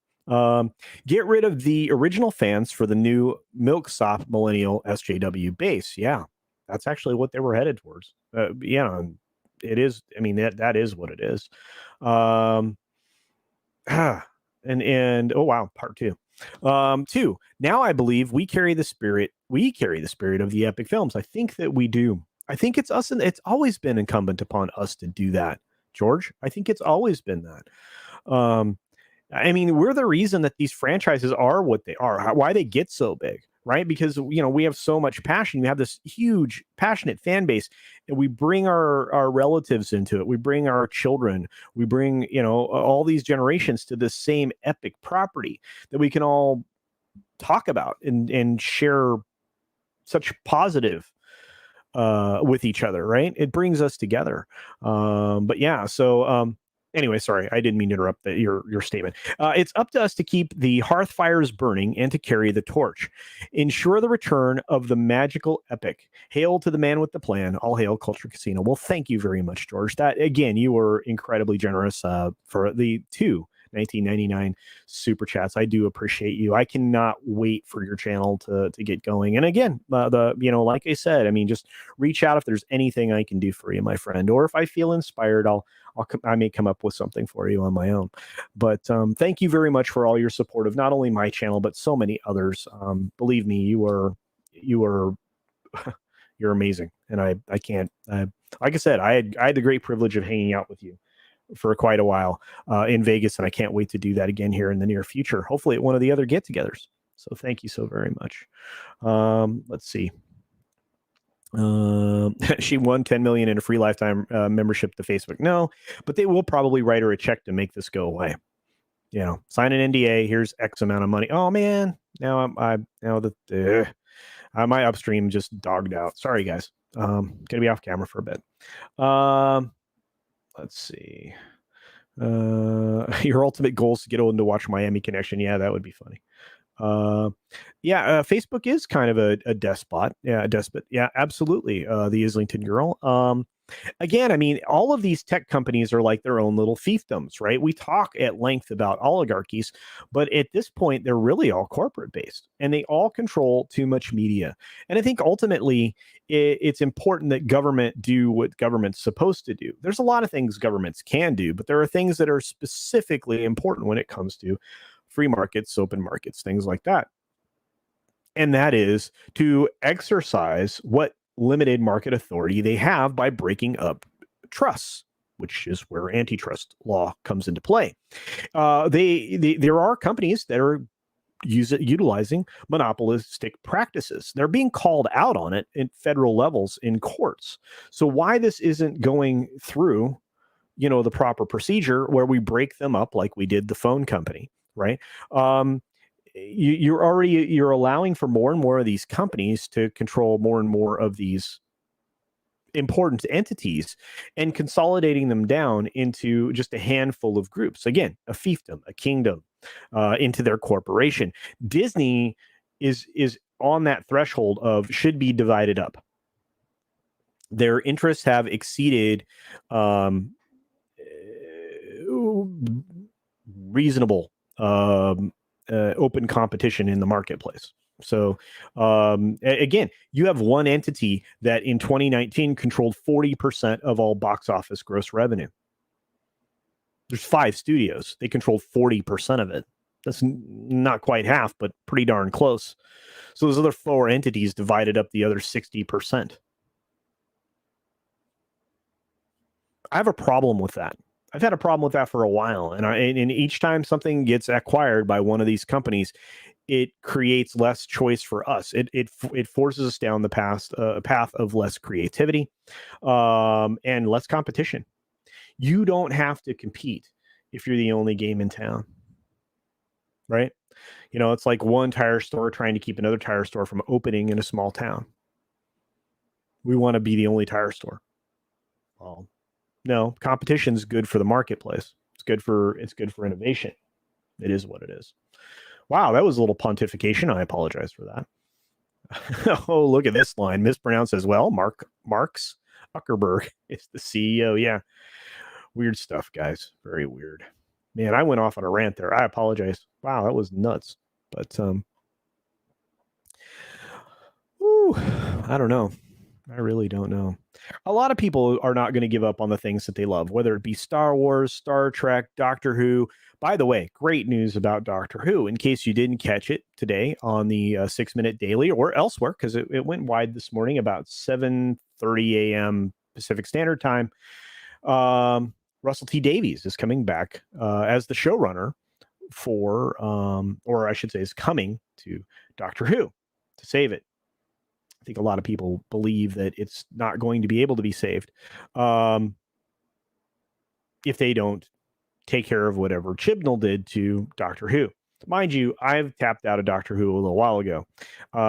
Get rid of the original fans for the new milksop millennial SJW base. Yeah, that's actually what they were headed towards. It is. I mean, that is what it is. And oh wow, part 2. 2. Now I believe we carry the spirit. We carry the spirit of the epic films. I think that we do. I think it's us, and it's always been incumbent upon us to do that, George. I think it's always been that. I mean, we're the reason that these franchises are what they are, why they get so big, right? Because, we have so much passion. We have this huge, passionate fan base, and we bring our relatives into it. We bring our children. We bring, all these generations to this same epic property that we can all talk about and share such positive with each other, right? It brings us together. But yeah, so anyway, sorry, I didn't mean to interrupt your statement. It's up to us to keep the hearth fires burning and to carry the torch. Ensure the return of the magical epic. Hail to the man with the plan. All hail Culture Casino. Well, thank you very much, George. That, again, you were incredibly generous for the 2 1999 super chats. I do appreciate you. I cannot wait for your channel to get going. And again, like I said, I mean, just reach out if there's anything I can do for you, my friend, or if I feel inspired, I may come up with something for you on my own. But thank you very much for all your support of not only my channel, but so many others. Believe me, you are you're amazing. And I can't, like I said, I had the great privilege of hanging out with you for quite a while in Vegas, and I can't wait to do that again here in the near future, hopefully at one of the other get-togethers. So thank you so very much. Let's see. She won 10 million in a free lifetime membership to Facebook. No, but they will probably write her a check to make this go away. Sign an NDA. Here's X amount of money. Oh man, now my upstream just dogged out. Sorry guys. Gonna be off camera for a bit. Let's see. Your ultimate goal is to get Odin to watch Miami Connection. Yeah, that would be funny. Facebook is kind of a despot. Yeah, a despot. Yeah, absolutely. The Islington girl. Again, I mean, all of these tech companies are like their own little fiefdoms, right? We talk at length about oligarchies, but at this point, they're really all corporate based, and they all control too much media. And I think ultimately, it's important that government do what government's supposed to do. There's a lot of things governments can do, but there are things that are specifically important when it comes to free markets, open markets, things like that. And that is to exercise what limited market authority they have by breaking up trusts, which is where antitrust law comes into play. There are companies that are utilizing monopolistic practices. They're being called out on it in federal levels in courts. So why this isn't going through, the proper procedure where we break them up like we did the phone company, right? You're allowing for more and more of these companies to control more and more of these important entities and consolidating them down into just a handful of groups. Again, a fiefdom, a kingdom, into their corporation. Disney is on that threshold of should be divided up. Their interests have exceeded reasonable open competition in the marketplace. So again, you have one entity that in 2019 controlled 40% of all box office gross revenue. There's 5 studios. They controlled 40% of it. That's not quite half, but pretty darn close. So those other 4 entities divided up the other 60%. I have a problem with that. I've had a problem with that for a while, and each time something gets acquired by one of these companies, it creates less choice for us. It forces us down the path of less creativity, and less competition. You don't have to compete if you're the only game in town, right? You know, it's like one tire store trying to keep another tire store from opening in a small town. We want to be the only tire store. Well, no, competition is good for the marketplace. It's good for innovation. It is what it is. Wow, that was a little pontification. I apologize for that. Oh, look at this line. Mispronounced as well. Marx Zuckerberg is the CEO. Yeah. Weird stuff, guys. Very weird. Man, I went off on a rant there. I apologize. Wow, that was nuts. But I don't know. I really don't know. A lot of people are not going to give up on the things that they love, whether it be Star Wars, Star Trek, Doctor Who. By the way, great news about Doctor Who. In case you didn't catch it today on the 6-minute daily or elsewhere, because it went wide this morning about 7:30 a.m. Pacific Standard Time. Russell T Davies is coming back as the showrunner for, or I should say, is coming to Doctor Who to save it. I think a lot of people believe that it's not going to be able to be saved if they don't take care of whatever Chibnall did to Doctor Who. Mind you, I've tapped out of Doctor Who a little while ago.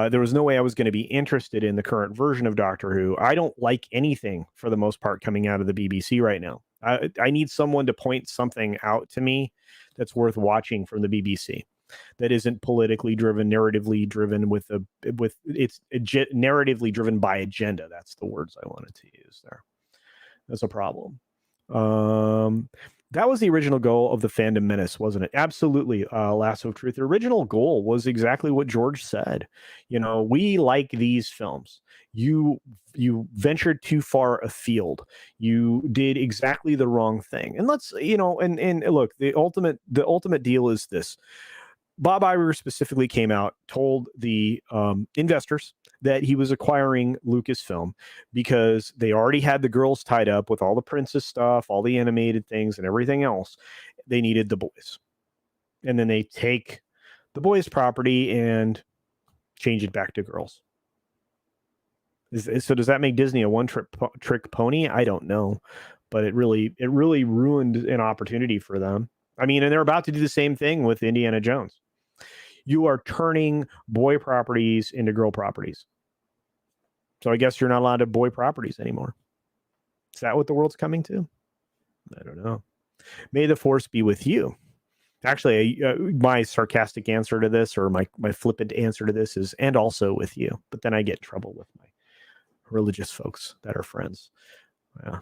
There was no way I was going to be interested in the current version of Doctor Who. I don't like anything, for the most part, coming out of the BBC right now. I need someone to point something out to me that's worth watching from the BBC. That isn't politically driven, narratively driven narratively driven by agenda. That's the words I wanted to use there. That's a problem. That was the original goal of the Fandom Menace, wasn't it? Absolutely. Lasso of Truth. The original goal was exactly what George said. You know, we like these films. You ventured too far afield. You did exactly the wrong thing. And let's, and look, the ultimate deal is this. Bob Iger specifically came out, told the investors that he was acquiring Lucasfilm because they already had the girls tied up with all the princess stuff, all the animated things and everything else. They needed the boys. And then they take the boys' property and change it back to girls. So does that make Disney a one-trick pony? I don't know. But it really ruined an opportunity for them. I mean, and they're about to do the same thing with Indiana Jones. You are turning boy properties into girl properties. So I guess you're not allowed to have boy properties anymore. Is that what the world's coming to? I don't know. May the force be with you. Actually, my sarcastic answer to this, or my flippant answer to this, is and also with you. But then I get in trouble with my religious folks that are friends. Yeah.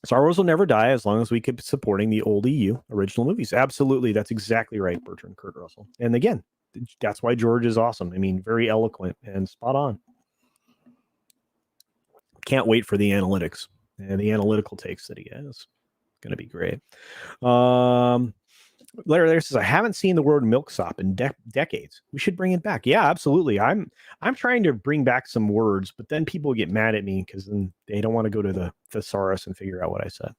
Star Wars will never die as long as we keep supporting the old EU original movies. Absolutely. That's exactly right, Bertrand Kurt Russell. And again, that's why George is awesome. I mean, very eloquent and spot on. Can't wait for the analytics and the analytical takes that he has. Going to be great. Larry there says, I haven't seen the word milksop in decades. We should bring it back. Yeah, absolutely. I'm trying to bring back some words, but then people get mad at me because then they don't want to go to the thesaurus and figure out what I said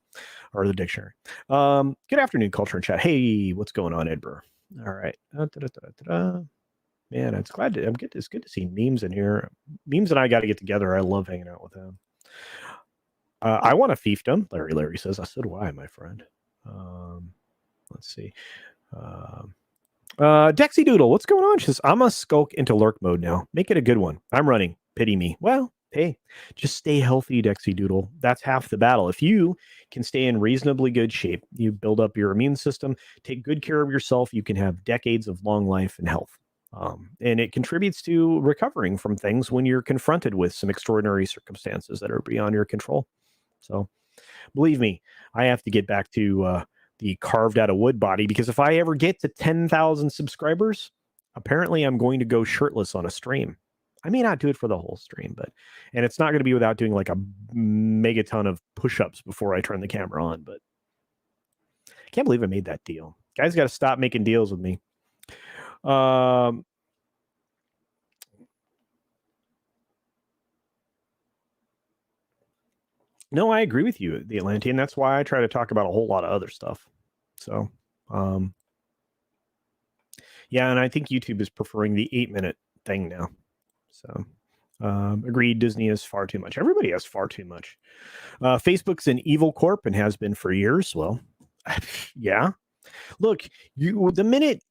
or the dictionary. Good afternoon, Culture and Chat. Hey, what's going on, Ed Burr? All right. Man, it's good to see Memes in here. Memes and I got to get together. I love hanging out with him. I want a fiefdom. Larry says, I said, why, my friend? Let's see. Dexy Doodle, what's going on? She says, I'm a skulk into lurk mode now. Make it a good one. I'm running. Pity me. Well, Hey, just stay healthy, Dexy Doodle. That's half the battle. If you can stay in reasonably good shape, you build up your immune system, take good care of yourself, you can have decades of long life and health. And it contributes to recovering from things when you're confronted with some extraordinary circumstances that are beyond your control. So, believe me, I have to get back to the carved out of wood body because if I ever get to 10,000 subscribers, apparently I'm going to go shirtless on a stream. I may not do it for the whole stream, and it's not going to be without doing like a megaton of push ups before I turn the camera on. But I can't believe I made that deal. Guys got to stop making deals with me. No, I agree with you, the Atlantean. That's why I try to talk about a whole lot of other stuff. So, yeah, and I think YouTube is preferring the 8-minute thing now. So, agreed. Disney is far too much. Everybody has far too much. Facebook's an evil corp and has been for years. Well, yeah. Look, the minute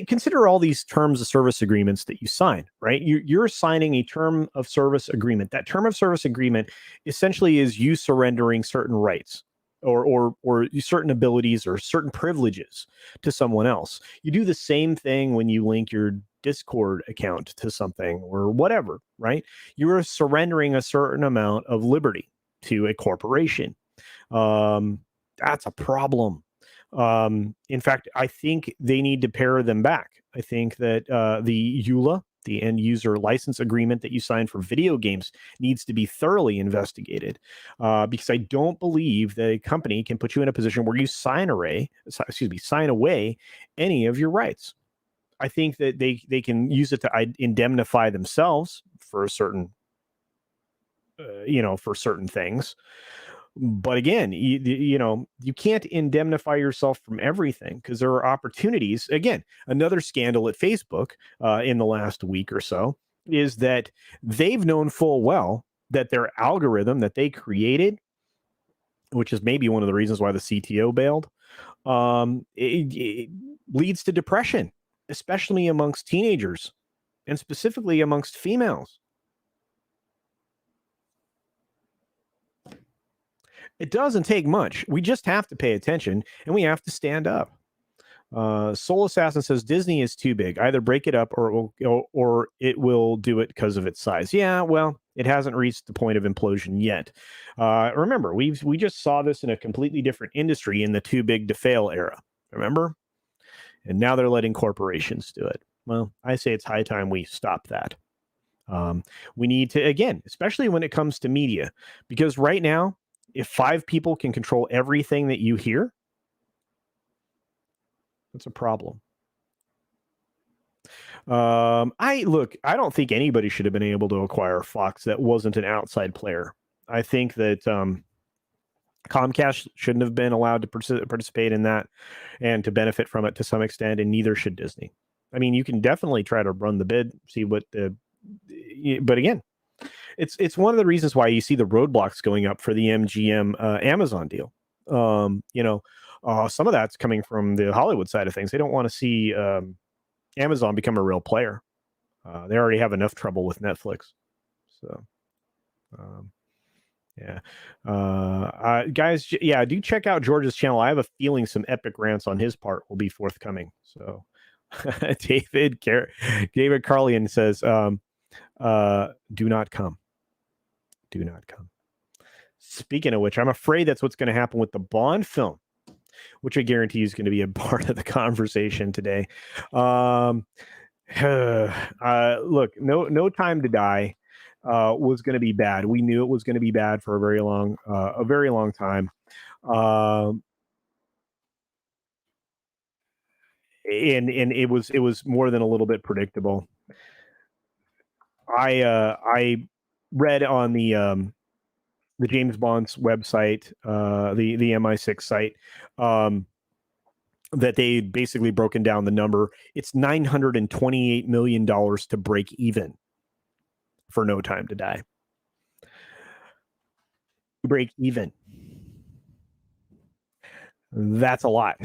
consider all these terms of service agreements that you sign, right? You're signing a term of service agreement. That term of service agreement essentially is you surrendering certain rights or certain abilities or certain privileges to someone else. You do the same thing when you link your Discord account to something or whatever, right? You are surrendering a certain amount of liberty to a corporation. That's a problem. In fact, I think they need to pare them back. I think that the EULA, the end user license agreement that you sign for video games, needs to be thoroughly investigated because I don't believe that a company can put you in a position where you sign away any of your rights. I think that they can use it to indemnify themselves for certain, for certain things. But again, you can't indemnify yourself from everything because there are opportunities. Again, another scandal at Facebook in the last week or so is that they've known full well that their algorithm that they created, which is maybe one of the reasons why the CTO bailed, it leads to depression, especially amongst teenagers and specifically amongst females. It doesn't take much. We just have to pay attention and we have to stand up. Soul Assassin says Disney is too big. Either break it up or it will do it because of its size. Yeah, well, it hasn't reached the point of implosion yet. Remember, we just saw this in a completely different industry in the too big to fail era. Remember? And now they're letting corporations do it. Well, I say it's high time we stop that. We need to, again, especially when it comes to media, because right now, if 5 people can control everything that you hear, that's a problem. I don't think anybody should have been able to acquire Fox that wasn't an outside player. I think that Comcast shouldn't have been allowed to participate in that and to benefit from it to some extent, and neither should Disney. I mean, you can definitely try to run the bid, see what but again, it's one of the reasons why you see the roadblocks going up for the MGM Amazon deal. Some of that's coming from the Hollywood side of things. They don't want to see Amazon become a real player. They already have enough trouble with Netflix. So, yeah. Guys, do check out George's channel. I have a feeling some epic rants on his part will be forthcoming. So, David Carlian says, do not come. Do not come. Speaking of which, I'm afraid that's what's going to happen with the Bond film, which I guarantee is going to be a part of the conversation today. Look, No Time to Die was going to be bad. We knew it was going to be bad for a very long time. And it was more than a little bit predictable. I read on the James Bond's website, the MI6 site, that they basically broken down the number. It's $928 million to break even for No Time to Die. Break even. That's a lot.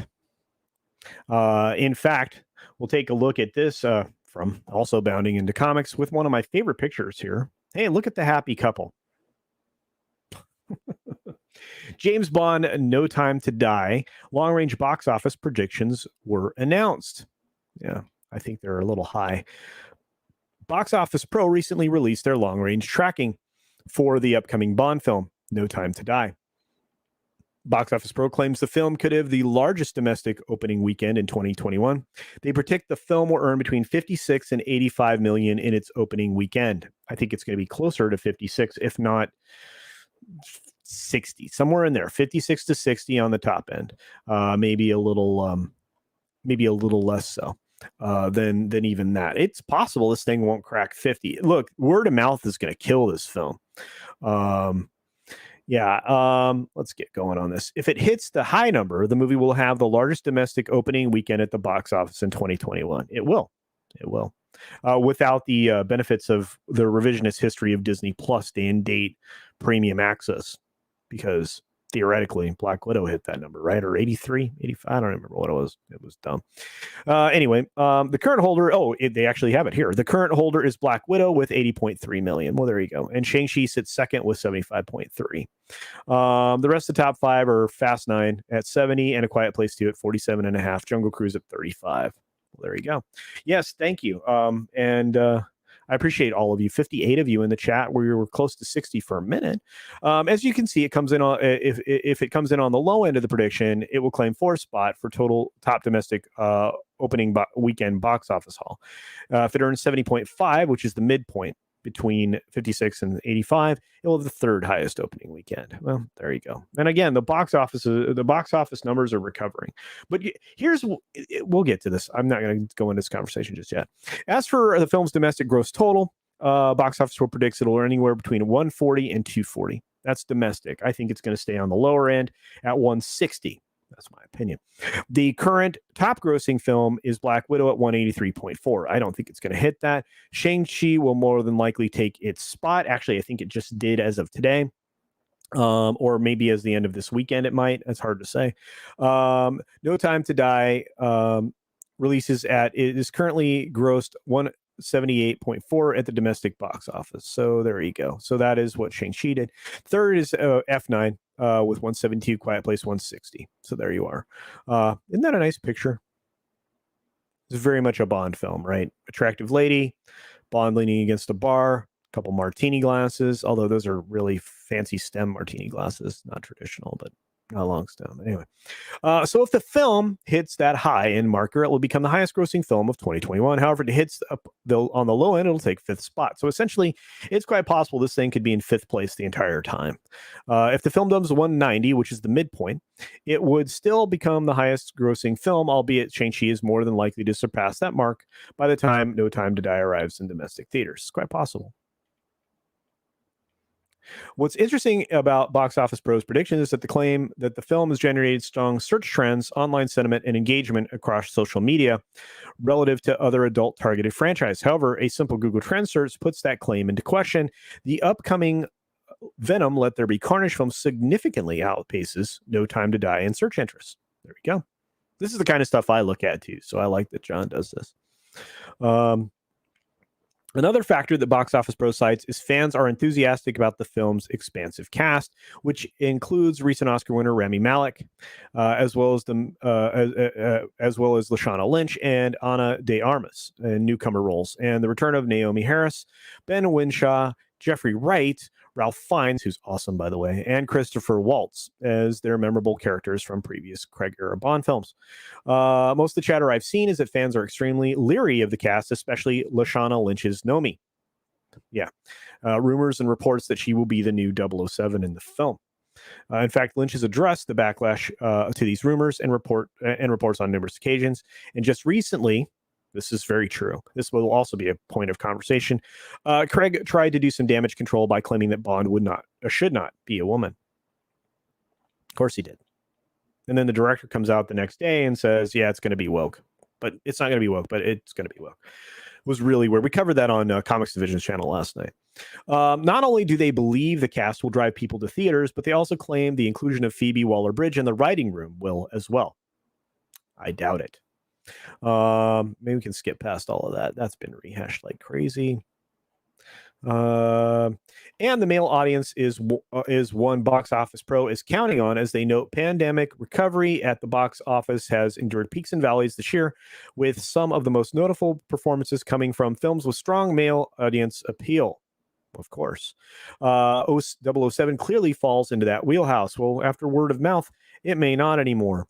In fact, we'll take a look at this from also bounding into comics with one of my favorite pictures here. Hey, look at the happy couple. James Bond, No Time to Die. Long-range box office predictions were announced. Yeah, I think they're a little high. Box Office Pro recently released their long-range tracking for the upcoming Bond film, No Time to Die. Box Office Pro claims the film could have the largest domestic opening weekend in 2021. They predict the film will earn between 56 and 85 million in its opening weekend. I think it's going to be closer to 56, if not 60, somewhere in there, 56 to 60 on the top end. Maybe a little less so than even that. It's possible this thing won't crack 50. Look, word of mouth is going to kill this film. Let's get going on this. If it hits the high number, the movie will have the largest domestic opening weekend at the box office in 2021. It will. Without the benefits of the revisionist history of Disney Plus day and date premium access, because theoretically Black Widow hit that number, right? Or 83, 85. I don't remember what it was. It was dumb. Anyway, the current holder, they actually have it here. The current holder is Black Widow with 80.3 million. Well, there you go. And Shang-Chi sits second with 75.3. The rest of the top five are Fast 9 at 70 and A Quiet Place 2 at 47.5. Jungle Cruise at 35. Well, there you go. Yes, thank you. I appreciate all of you. 58 of you in the chat. We were close to 60 for a minute. As you can see, it comes in on if it comes in on the low end of the prediction, it will claim fourth spot for total top domestic opening weekend box office haul. If it earns 70.5, which is the midpoint between 56 and 85, it will have the third highest opening weekend. Well, there you go. And again, the box office numbers are recovering. But we'll get to this. I'm not going to go into this conversation just yet. As for the film's domestic gross total, Box Office Pro predicts it'll earn anywhere between 140 and 240. That's domestic. I think it's going to stay on the lower end at 160. That's my opinion. The current top grossing film is Black Widow at 183.4. I don't think it's going to hit that. Shang-Chi will more than likely take its spot. Actually, I think it just did as of today. Or maybe as the end of this weekend, it might. That's hard to say. No Time to Die releases it is currently grossed 178.4 at the domestic box office. So there you go. So that is what Shang-Chi did. Third is F9 with 172, Quiet Place 160. So there you are. Isn't that a nice picture? It's very much a Bond film, right? Attractive lady, Bond leaning against a bar, couple martini glasses, although those are really fancy stem martini glasses, not traditional, but not long stem. Anyway, so if the film hits that high end marker, it will become the highest grossing film of 2021. However, if it hits on the low end, it'll take fifth spot. So essentially, it's quite possible this thing could be in fifth place the entire time. If the film does 190, which is the midpoint, it would still become the highest grossing film, albeit Shang-Chi is more than likely to surpass that mark by the time No Time to Die arrives in domestic theaters. It's quite possible. What's interesting about Box Office Pro's prediction is that the claim that the film has generated strong search trends, online sentiment, and engagement across social media relative to other adult targeted franchise. However, a simple Google Trend search puts that claim into question. The upcoming Venom Let There Be Carnage film significantly outpaces No Time to Die in search interest. There we go. This is the kind of stuff I look at too, so I like that John does this. Another factor that Box Office Pro cites is fans are enthusiastic about the film's expansive cast, which includes recent Oscar winner Rami Malek, as well as Lashana Lynch and Ana de Armas in newcomer roles, and the return of Naomi Harris, Ben Winshaw, Jeffrey Wright, Ralph Fiennes, who's awesome, by the way, and Christopher Waltz as their memorable characters from previous Craig-era Bond films. Most of the chatter I've seen is that fans are extremely leery of the cast, especially Lashana Lynch's Nomi. Yeah. Rumors and reports that she will be the new 007 in the film. In fact, Lynch has addressed the backlash to these rumors and reports on numerous occasions. And just recently, this is very true. This will also be a point of conversation. Craig tried to do some damage control by claiming that Bond should not be a woman. Of course he did. And then the director comes out the next day and says, yeah, it's going to be woke. But it's not going to be woke, but it's going to be woke. It was really weird. We covered that on Comics Division's channel last night. Not only do they believe the cast will drive people to theaters, but they also claim the inclusion of Phoebe Waller-Bridge in the writing room will as well. I doubt it. Maybe we can skip past all of that. That's been rehashed like crazy. Uh, and the male audience is one Box Office Pro is counting on, as they note pandemic recovery at the box office has endured peaks and valleys this year, with some of the most notable performances coming from films with strong male audience appeal. Of course. 007 clearly falls into that wheelhouse. Well, after word of mouth, it may not anymore.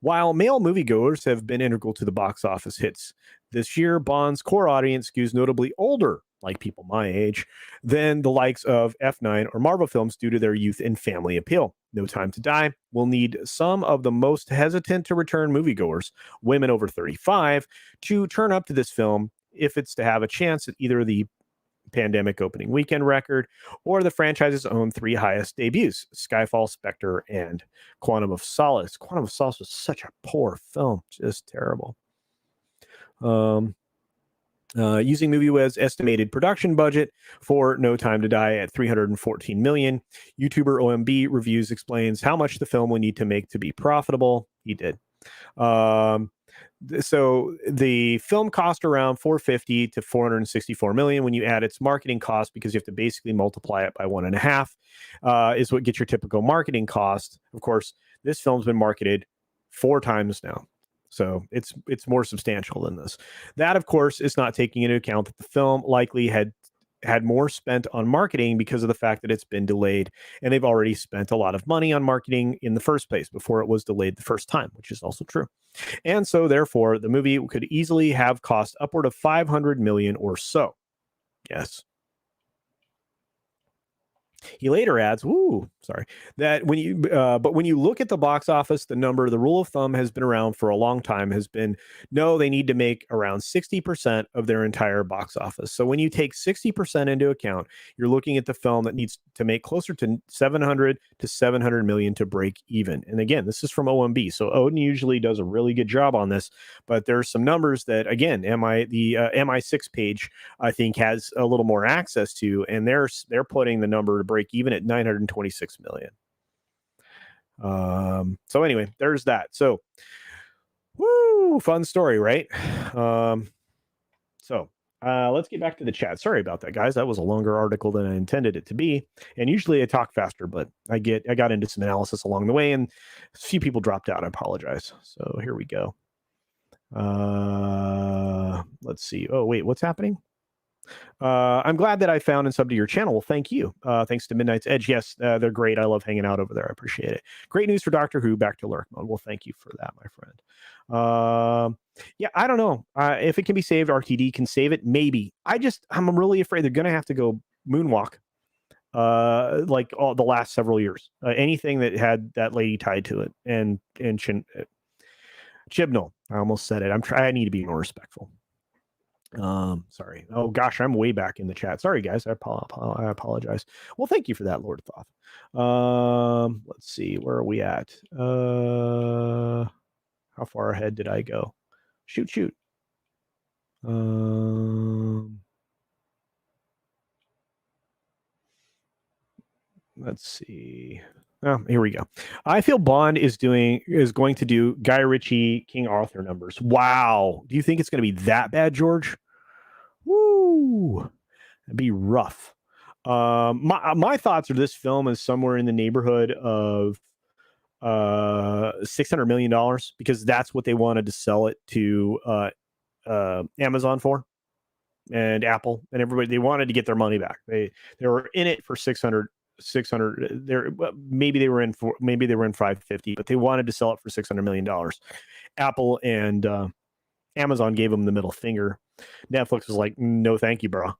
While male moviegoers have been integral to the box office hits this year, Bond's core audience skews notably older, like people my age, than the likes of F9 or Marvel films due to their youth and family appeal. No Time to Die will need some of the most hesitant to return moviegoers, women over 35, to turn up to this film if it's to have a chance at either the pandemic opening weekend record or the franchise's own three highest debuts: Skyfall, Spectre, and Quantum of Solace. Quantum of Solace was such a poor film, just terrible. Using MovieWeb's estimated production budget for No Time to Die at $314 million, YouTuber OMB Reviews explains how much the film will need to make to be profitable. He did. So the film cost around 450 to 464 million. When you add its marketing cost, because you have to basically multiply it by 1.5, is what gets your typical marketing cost. Of course, this film's been marketed 4 times now, so it's more substantial than this. That, of course, is not taking into account that the film likely had more spent on marketing because of the fact that it's been delayed, and they've already spent a lot of money on marketing in the first place before it was delayed the first time, which is also true. And so therefore the movie could easily have cost upward of 500 million or so. Yes. He later adds, that when you look at the box office, the rule of thumb has been around for a long time, has been, no, they need to make around 60% of their entire box office. So when you take 60% into account, you're looking at the film that needs to make closer to 700 to 700 million to break even. And again, this is from OMB. So Odin usually does a really good job on this, but there's some numbers that, again, the MI6 page, I think, has a little more access to, and they're putting the number to break even at 926 million. So anyway, there's that. So, fun story, right? So let's get back to the chat. Sorry about that, guys. That was a longer article than I intended it to be. And usually I talk faster, but I got into some analysis along the way, and a few people dropped out. I apologize. So here we go. Let's see. Oh, wait, what's happening? I'm glad that I found and subbed to your channel. Well, thank you. Thanks to Midnight's Edge. Yes, they're great. I love hanging out over there. I appreciate it. Great news for Doctor Who. Back to lurk mode. Well, thank you for that, my friend. Yeah, I don't know. If it can be saved, RTD can save it. Maybe. I'm really afraid they're going to have to go moonwalk. Like all the last several years. Anything that had that lady tied to it. And Chibnall. I almost said it. I need to be more respectful. Sorry. Oh gosh, I'm way back in the chat. Sorry, guys. I apologize. Well, thank you for that, Lord Thoth. Let's see. Where are we at? How far ahead did I go? Shoot. Let's see. Oh, here we go. I feel Bond is going to do Guy Ritchie King Arthur numbers. Wow. Do you think it's going to be that bad, George? Woo. That'd be rough. My thoughts are this film is somewhere in the neighborhood of $600 million, because that's what they wanted to sell it to Amazon for, and Apple and everybody. They wanted to get their money back. They were in it for 600. Maybe they were in 550, but they wanted to sell it for $600 million. Apple and Amazon gave them the middle finger. Netflix was like, no, thank you, bro.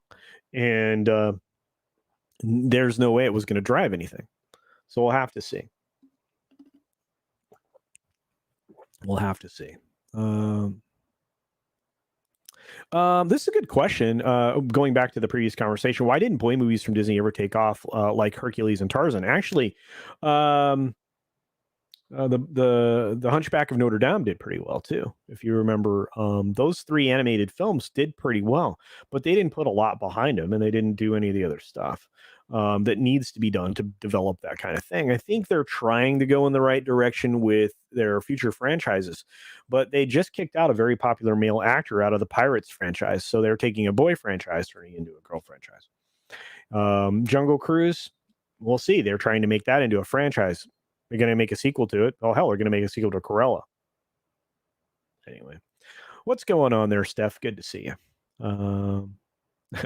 And there's no way it was going to drive anything. So we'll have to see. This is a good question. Going back to the previous conversation, why didn't boy movies from Disney ever take off like Hercules and Tarzan? Actually, the Hunchback of Notre Dame did pretty well too. If you remember, those 3 animated films did pretty well, but they didn't put a lot behind them, and they didn't do any of the other stuff that needs to be done to develop that kind of thing. I think they're trying to go in the right direction with their future franchises, but they just kicked out a very popular male actor out of the Pirates franchise, so they're taking a boy franchise turning into a girl franchise. Jungle Cruise, we'll see. They're trying to make that into a franchise. They're going to make a sequel to it. Oh, hell, they're going to make a sequel to Cruella. Anyway, what's going on there, Steph? Good to see you.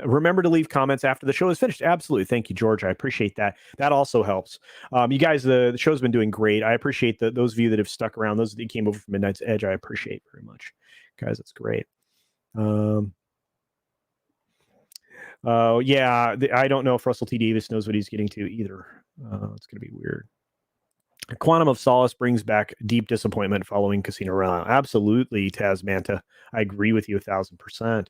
Remember to leave comments after the show is finished. Absolutely. Thank you, George. I appreciate that. That also helps. You guys, the show's been doing great. I appreciate those of you that have stuck around, those that came over from Midnight's Edge. I appreciate very much. Guys, that's great. Yeah, I don't know if Russell T. Davis knows what he's getting to either. It's going to be weird. Quantum of Solace brings back deep disappointment following Casino Royale. Absolutely, Taz Manta. I agree with you 1,000%.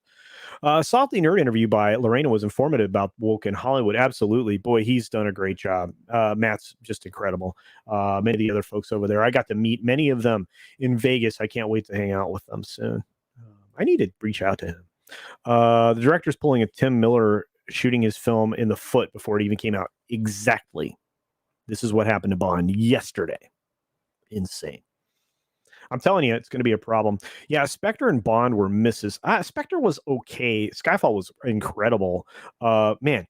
Softly Nerd interview by Lorena was informative about Woke in Hollywood. Absolutely. Boy, he's done a great job. Matt's just incredible. Many of the other folks over there. I got to meet many of them in Vegas. I can't wait to hang out with them soon. I need to reach out to him. The director's pulling a Tim Miller shooting his film in the foot before it even came out. Exactly. This is what happened to Bond yesterday. Insane. I'm telling you, it's going to be a problem. Yeah, Spectre and Bond were misses. Spectre was okay. Skyfall was incredible. Man,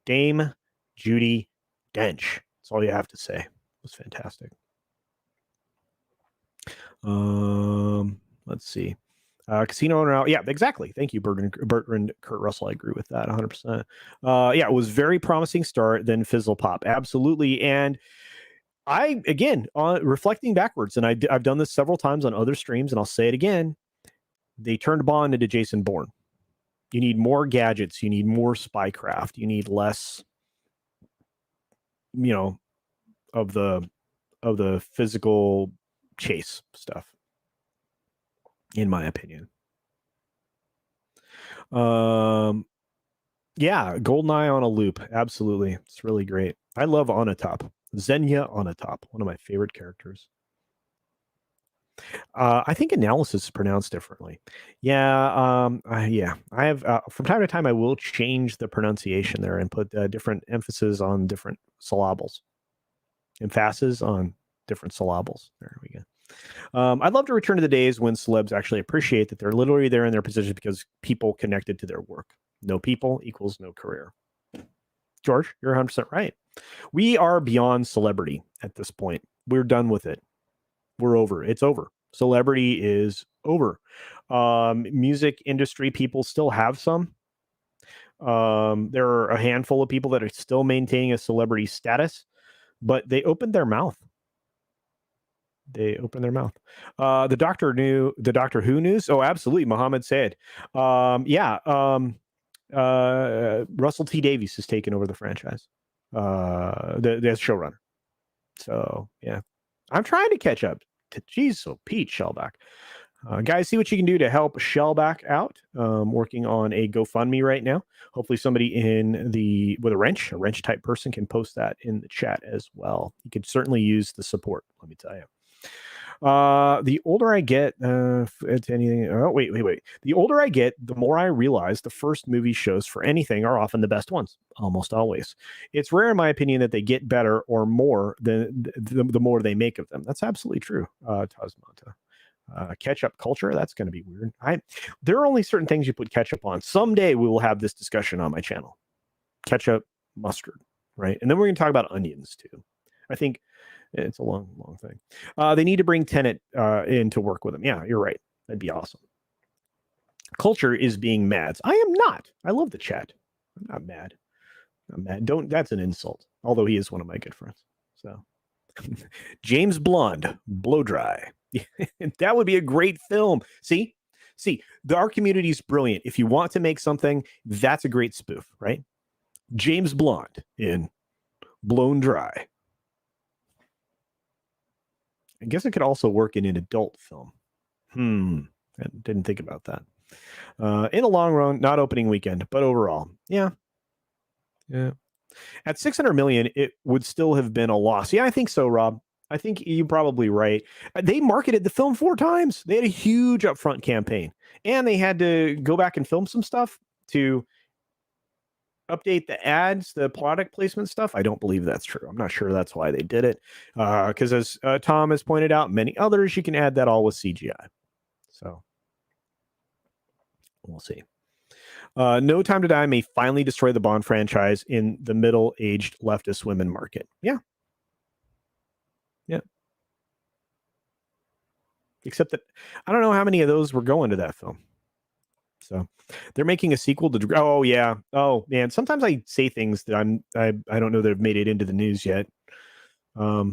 Dame Judi Dench. That's all you have to say. It was fantastic. Let's see. Casino owner out. Yeah, exactly. Thank you, Bertrand Kurt Russell. I agree with that 100%. Yeah, it was very promising start, then fizzle pop. Absolutely. And I, again, reflecting backwards, and I've done this several times on other streams, and I'll say it again. They turned Bond into Jason Bourne. You need more gadgets. You need more spycraft. You need less, of the physical chase stuff, in my opinion. Yeah, GoldenEye on a loop. Absolutely. It's really great. I love Onatop. Xenia Onatop, one of my favorite characters. I think Analysis is pronounced differently. Yeah, yeah. I have from time to time I will change the pronunciation there and put different emphasis on different syllables, emphasis on different syllables. There we go. I'd love to return to the days when celebs actually appreciate that they're literally there in their position because people connected to their work. No people equals no career. George, you're 100% right. We are beyond celebrity at this point. We're done with it. We're over. It's over. Celebrity is over. Music industry people still have some. There are a handful of people that are still maintaining a celebrity status, but they opened their mouth. The Doctor Who news. Oh, absolutely. Mohammed said, Russell T. Davies has taken over the franchise, the showrunner. So yeah, I'm trying to catch up to Pete Shellback. Guys, see what you can do to help Shellback out. Working on a GoFundMe right now. Hopefully somebody with a wrench type person can post that in the chat as well. You could certainly use the support, let me tell you. The older I get, it's anything. Oh, wait. The older I get, the more I realize the first movie shows for anything are often the best ones, almost always. It's rare, in my opinion, that they get better or more than the more they make of them. That's absolutely true, Tasmanta. Ketchup culture, that's going to be weird. There are only certain things you put ketchup on. Someday we will have this discussion on my channel. Ketchup, mustard, right? And then we're going to talk about onions too. I think it's a long thing. They need to bring Tenet in to work with them. Yeah, you're right. That'd be awesome. Culture is being mad. I am not. I love the chat. I'm not mad. I'm mad. That's an insult. Although he is one of my good friends. So James Blonde, Blow Dry. That would be a great film. See, our community is brilliant. If you want to make something, that's a great spoof, right? James Blonde in Blown Dry. I guess it could also work in an adult film. I didn't think about that. In the long run, not opening weekend, but overall, yeah. At 600 million, it would still have been a loss. Yeah, I think so, Rob. I think you're probably right. They marketed the film 4 times. They had a huge upfront campaign, and they had to go back and film some stuff to update the ads, the product placement stuff. I don't believe that's true. I'm not sure that's why they did it. Because as Tom has pointed out, many others, you can add that all with CGI. So we'll see. No Time to Die may finally destroy the Bond franchise in the middle-aged leftist women market. Yeah. Yeah. Except that I don't know how many of those were going to that film. So they're making a sequel to. Oh yeah. Oh man. Sometimes I say things that I don't know that have made it into the news yet. I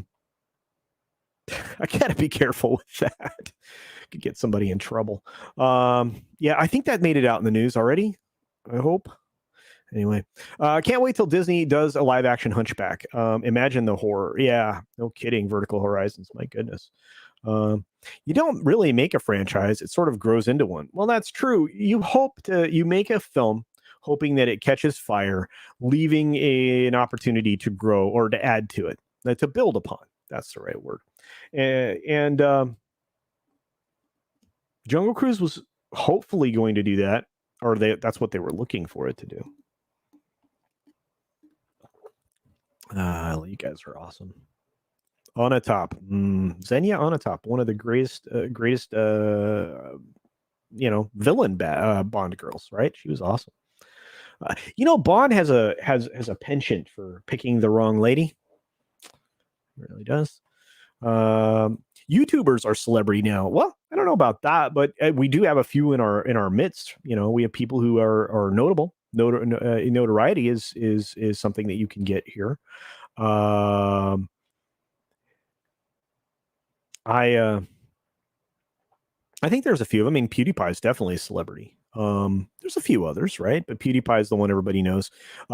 gotta be careful with that. Could get somebody in trouble. Yeah, I think that made it out in the news already. I hope. Anyway, can't wait till Disney does a live action Hunchback. Imagine the horror. Yeah, no kidding. Vertical Horizons. My goodness. You don't really make a franchise; it sort of grows into one. Well, that's true. You make a film hoping that it catches fire, leaving an opportunity to grow or to add to it, to build upon. That's the right word. And Jungle Cruise was hopefully going to do that, or that's what they were looking for it to do. You guys are awesome. On a top, Xenia on a top, one of the greatest villain Bond girls, right? She was awesome. Bond has a penchant for picking the wrong lady. It really does. YouTubers are celebrity now. Well, I don't know about that, but we do have a few in our midst. We have people who are notable. Notoriety is something that you can get here. I think there's a few. I mean, PewDiePie is definitely a celebrity. There's a few others, right? But PewDiePie is the one everybody knows.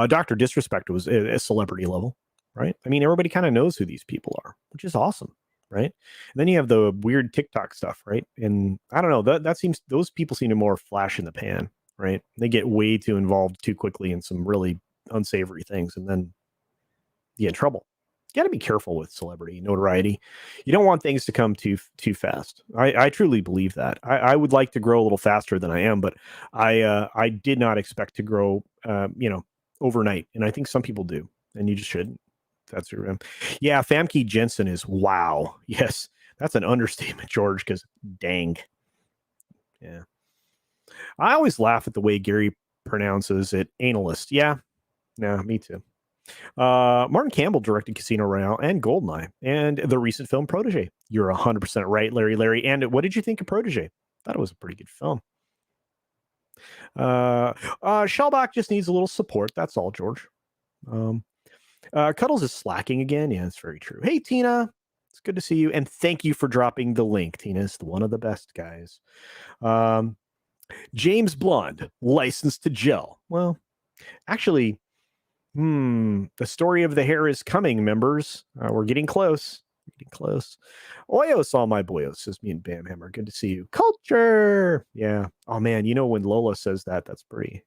Dr. Disrespect was a celebrity level, right? I mean, everybody kind of knows who these people are, which is awesome, right? And then you have the weird TikTok stuff, right? And I don't know, that seems, those people seem to more flash in the pan, right? They get way too involved too quickly in some really unsavory things, and then you get in trouble. You got to be careful with celebrity notoriety. You don't want things to come too fast. I truly believe that. I would like to grow a little faster than I am, but I did not expect to grow overnight, and I think some people do, and you just shouldn't. That's your yeah. Famke Jensen is wow. Yes, that's an understatement, George. Because dang, yeah. I always laugh at the way Gary pronounces it. Analyst. Yeah, no, me too. Martin Campbell directed Casino Royale and Goldeneye and the recent film Protege. You're 100% right, Larry. And what did you think of Protege? Thought it was a pretty good film. Shellback just needs a little support. That's all, George. Cuddles is slacking again. Yeah, that's very true. Hey, Tina. It's good to see you. And thank you for dropping the link. Tina is one of the best guys. James Blonde, licensed to gel. Well, actually, the story of the hair is coming, members. We're getting close. Getting close. Oyos, all my boyos, says me and Bam Hammer. Good to see you. Culture. Yeah. Oh man, when Lola says that, it's pretty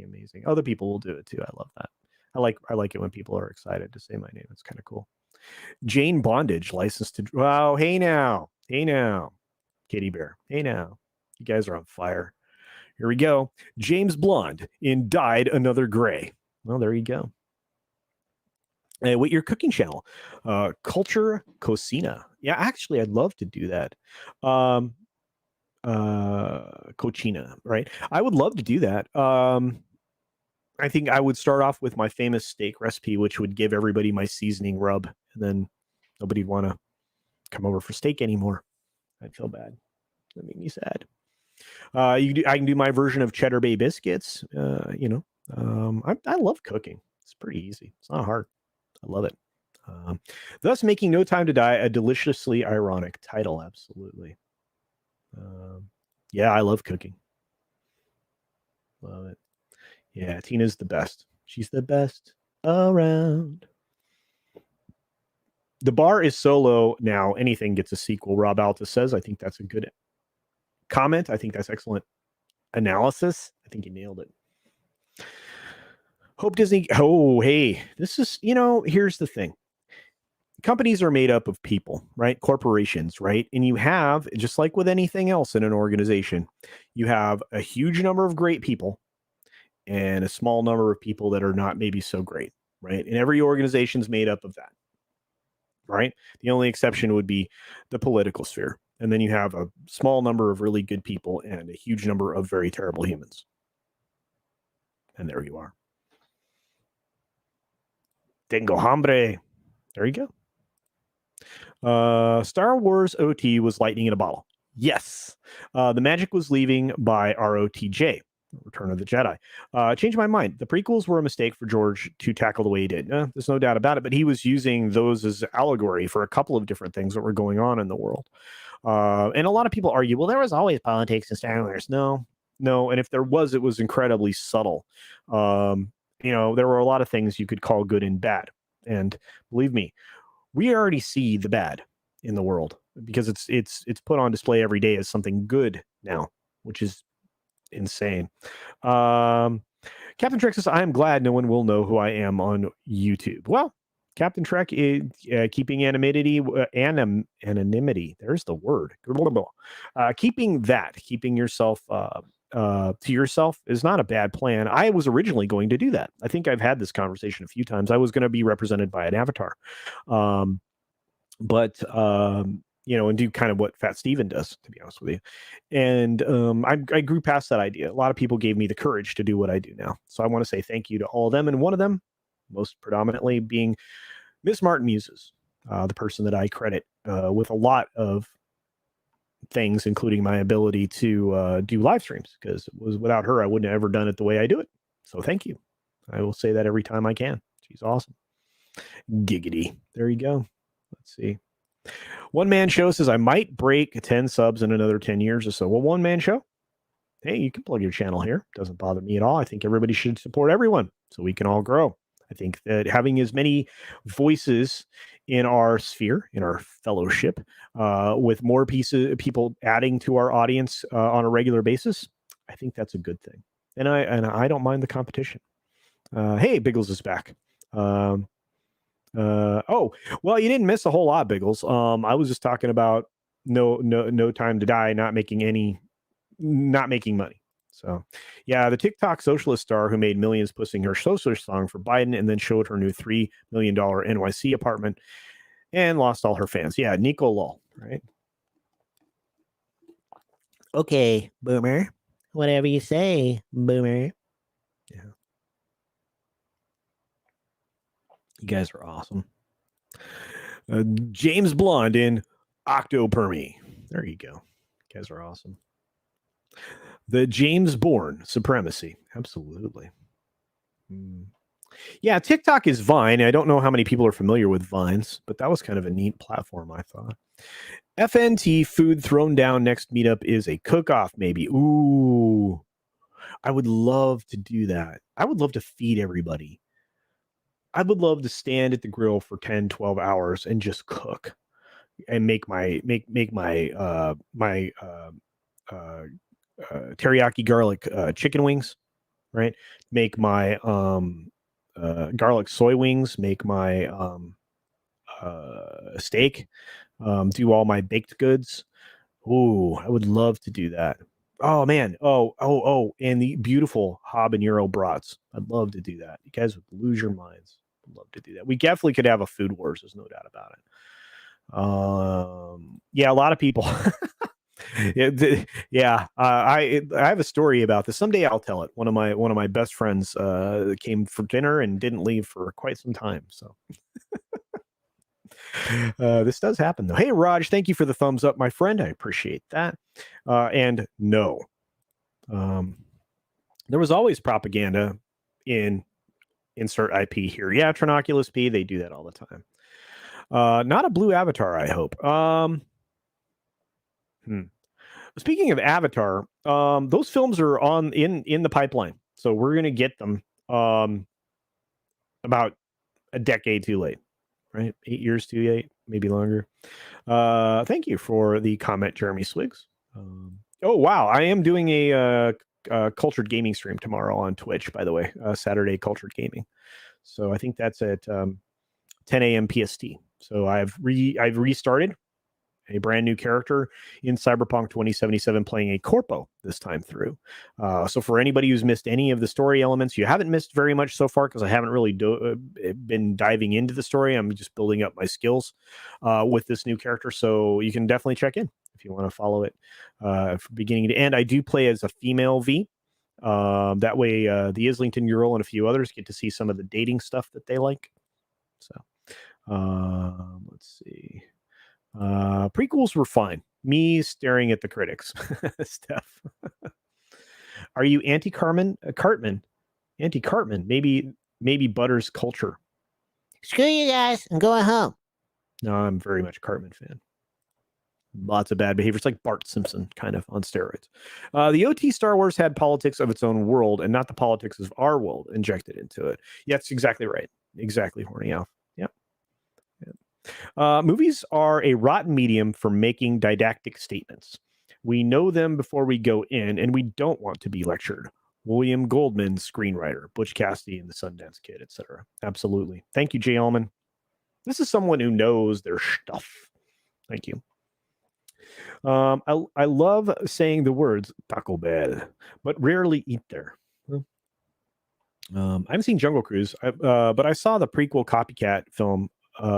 amazing. Other people will do it too. I love that. I like it when people are excited to say my name. It's kind of cool. Jane Bondage, licensed to. Wow. Hey now. Kitty Bear. Hey now. You guys are on fire. Here we go. James Blonde in Dyed Another Gray. Well, there you go. With your cooking channel, CultureCasino. Yeah, actually, I'd love to do that. Cochina, right? I would love to do that. I think I would start off with my famous steak recipe, which would give everybody my seasoning rub, and then nobody'd want to come over for steak anymore. I'd feel bad. That made me sad. I can do my version of Cheddar Bay biscuits. I love cooking. It's pretty easy. It's not hard. I love it. Thus making No Time to Die a deliciously ironic title. Absolutely. Yeah, I love cooking. Love it. Yeah, Tina's the best. She's the best around. The bar is so low now, anything gets a sequel, Rob Alta says. I think that's a good comment. I think that's excellent analysis. I think you nailed it. Hope Disney. Oh, hey, this is, here's the thing. Companies are made up of people, right? Corporations, right? And you have, just like with anything else in an organization, you have a huge number of great people and a small number of people that are not maybe so great, right? And every organization's made up of that, right? The only exception would be the political sphere. And then you have a small number of really good people and a huge number of very terrible humans. And there you are. Tengo hambre. There you go. Star Wars OT was lightning in a bottle. Yes. The magic was leaving by ROTJ, Return of the Jedi. Changed my mind. The prequels were a mistake for George to tackle the way he did. There's no doubt about it, but he was using those as allegory for a couple of different things that were going on in the world. And a lot of people argue, well, there was always politics in Star Wars. No. And if there was, it was incredibly subtle. There were a lot of things you could call good and bad. And believe me, we already see the bad in the world because it's put on display every day as something good now, which is insane. Captain Trek says, I am glad no one will know who I am on YouTube. Well, Captain Trek is keeping anonymity. There's the word. Keeping yourself to yourself is not a bad plan. I was originally going to do that. I think I've had this conversation a few times. I was going to be represented by an avatar, and do kind of what Fat Steven does, to be honest with you. And I grew past that idea. A lot of people gave me the courage to do what I do now. So I want to say thank you to all of them. And one of them, most predominantly, being Miss Martin Muses, the person that I credit with a lot of things, including my ability to do live streams, because it was without her, I wouldn't have ever done it the way I do it. So thank you. I will say that every time I can. She's awesome. Giggity. There you go. Let's see. One Man Show says, I might break 10 subs in another 10 years or so. Well, One Man Show, hey, you can plug your channel here. Doesn't bother me at all. I think everybody should support everyone so we can all grow. I think that having as many voices in our sphere, in our fellowship, with more people adding to our audience on a regular basis, I think that's a good thing. And I don't mind the competition. Hey, Biggles is back. Oh, well, you didn't miss a whole lot, Biggles. I was just talking about no time to die, not making money. So, yeah, the TikTok socialist star who made millions pushing her socialist song for Biden and then showed her new $3 million NYC apartment and lost all her fans. Yeah, Nico Lol, right? Okay, boomer. Whatever you say, boomer. Yeah. You guys are awesome. James Blonde in Octopermy. There you go. You guys are awesome. The James Bourne supremacy. Absolutely. Yeah, TikTok is Vine. I don't know how many people are familiar with Vines, but that was kind of a neat platform, I thought. FNT food thrown down next meetup is a cook-off, maybe. Ooh, I would love to do that. I would love to feed everybody. I would love to stand at the grill for 10, 12 hours and just cook and make my teriyaki garlic chicken wings, right? Make my garlic soy wings, make my steak, do all my baked goods. Ooh, I would love to do that. Oh man. Oh, and the beautiful habanero brats. I'd love to do that. You guys would lose your minds. I'd love to do that. We definitely could have a food wars. There's no doubt about it. Yeah, a lot of people. Yeah, I have a story about this. Someday I'll tell it. One of my best friends came for dinner and didn't leave for quite some time. So this does happen though. Hey Raj, thank you for the thumbs up, my friend. I appreciate that. And no, there was always propaganda in insert IP here. Yeah, Trinoculus P. They do that all the time. Not a blue avatar, I hope. Speaking of Avatar, those films are in the pipeline, so we're gonna get them about a decade too late, right? 8 years too late, maybe longer. Thank you for the comment, Jeremy Swigs. Oh wow, I am doing a cultured gaming stream tomorrow on Twitch, by the way, Saturday Cultured Gaming. So I think that's at 10 a.m. PST. So I've restarted a brand new character in Cyberpunk 2077, playing a corpo this time through. So for anybody who's missed any of the story elements, you haven't missed very much so far, because I haven't really been diving into the story. I'm just building up my skills with this new character. So you can definitely check in if you want to follow it from beginning to end. I do play as a female V. That way, the Islington girl and a few others get to see some of the dating stuff that they like. So, let's see. Prequels were fine. Me staring at the critics. Steph, are you anti Cartman? Cartman, anti Cartman. Maybe Butters culture. Screw you guys. I'm going home. No, I'm very much a Cartman fan. Lots of bad behavior. It's like Bart Simpson, kind of on steroids. The OT Star Wars had politics of its own world and not the politics of our world injected into it. Yeah, that's exactly right. Exactly, Horny Alf. Yep. Movies are a rotten medium for making didactic statements. We know them before we go in, and we don't want to be lectured. William Goldman, screenwriter, Butch Cassidy and the Sundance Kid, etc. Absolutely. Thank you, Jay Allman. This is someone who knows their stuff. Thank you. I love saying the words Taco Bell, but rarely eat there. I haven't seen Jungle Cruise, but I saw the prequel copycat film,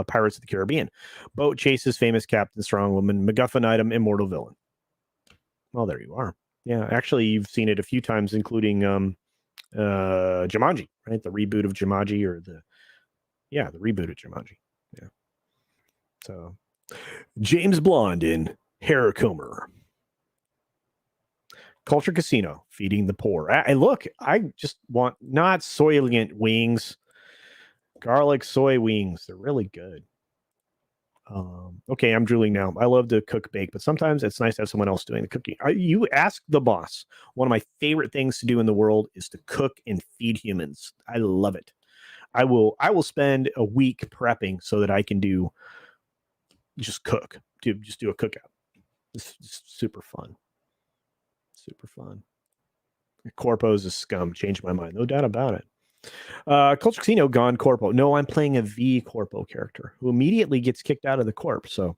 Pirates of the Caribbean. Boat chases famous Captain Strongwoman, MacGuffin item, immortal villain. Well, there you are. Yeah, actually, you've seen it a few times, including Jumanji, right? The reboot of Jumanji, the reboot of Jumanji. Yeah. So, James Blonde in Haircomber. Culture Casino, feeding the poor. I just want not soylent wings, garlic soy wings. They're really good. Okay, I'm drooling now. I love to cook, bake, but sometimes it's nice to have someone else doing the cooking. You ask the boss. One of my favorite things to do in the world is to cook and feed humans. I love it. I will spend a week prepping so that I can just do a cookout. It's super fun. Super fun. Corpo's a scum. Changed my mind. No doubt about it. Culture Casino gone Corpo. No, I'm playing a V Corpo character who immediately gets kicked out of the Corp. So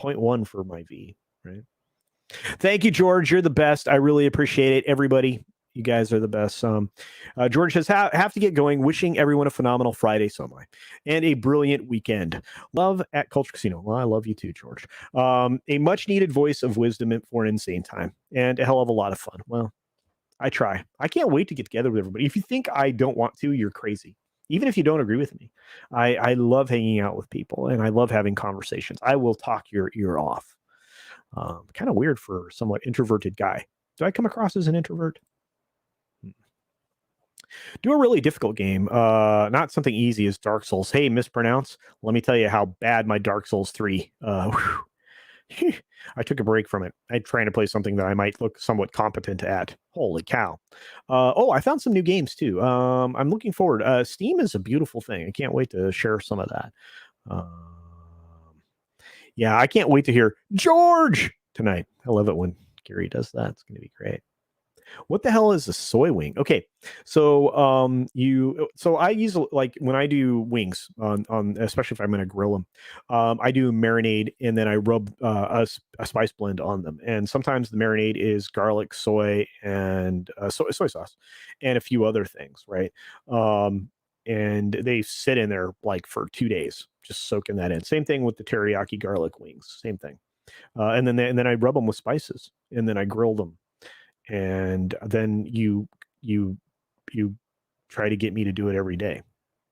0.1 for my V, right? Thank you, George. You're the best. I really appreciate it. Everybody, you guys are the best. George says, have to get going. Wishing everyone a phenomenal Friday, so am I, and a brilliant weekend. Love at Culture Casino. Well, I love you too, George. A much needed voice of wisdom for an insane time and a hell of a lot of fun. Well, I try. I can't wait to get together with everybody. If you think I don't want to, you're crazy. Even if you don't agree with me, I love hanging out with people and I love having conversations. I will talk your ear off. Kind of weird for a somewhat introverted guy. Do I come across as an introvert? Do a really difficult game. Not something easy as Dark Souls. Hey, mispronounce. Let me tell you how bad my Dark Souls 3. I took a break from it. I'm trying to play something that I might look somewhat competent at. Holy cow. I found some new games too. I'm looking forward. Steam is a beautiful thing. I can't wait to share some of that. Yeah, I can't wait to hear George tonight. I love it when Gary does that. It's going to be great. What the hell is a soy wing? Okay, so I use, like, when I do wings on especially if I'm going to grill them, I do marinade and then I rub a spice blend on them. And sometimes the marinade is garlic, soy, and soy sauce, and a few other things, right? And they sit in there like for 2 days, just soaking that in. Same thing with the teriyaki garlic wings. Same thing. And then I rub them with spices, and then I grill them. And then you try to get me to do it every day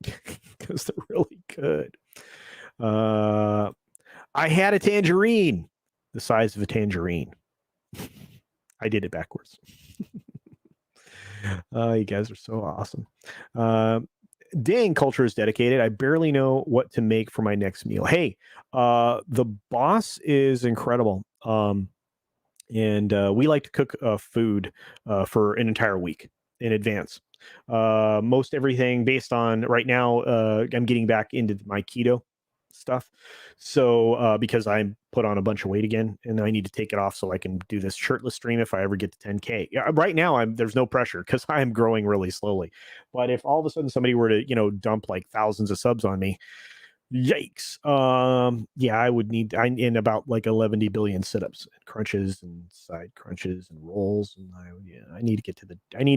because they're really good. I had a tangerine the size of a tangerine. I did it backwards. You guys are so awesome. Dang, culture is dedicated. I barely know what to make for my next meal. Hey, the boss is incredible. And we like to cook food for an entire week in advance. Most everything based on right now. I'm getting back into my keto stuff, so because I'm put on a bunch of weight again, and I need to take it off so I can do this shirtless stream if I ever get to 10K. Yeah, right now there's no pressure because I'm growing really slowly. But if all of a sudden somebody were to dump like thousands of subs on me, yikes. Yeah, I would need in about like 11 billion sit-ups and crunches and side crunches and rolls. And I need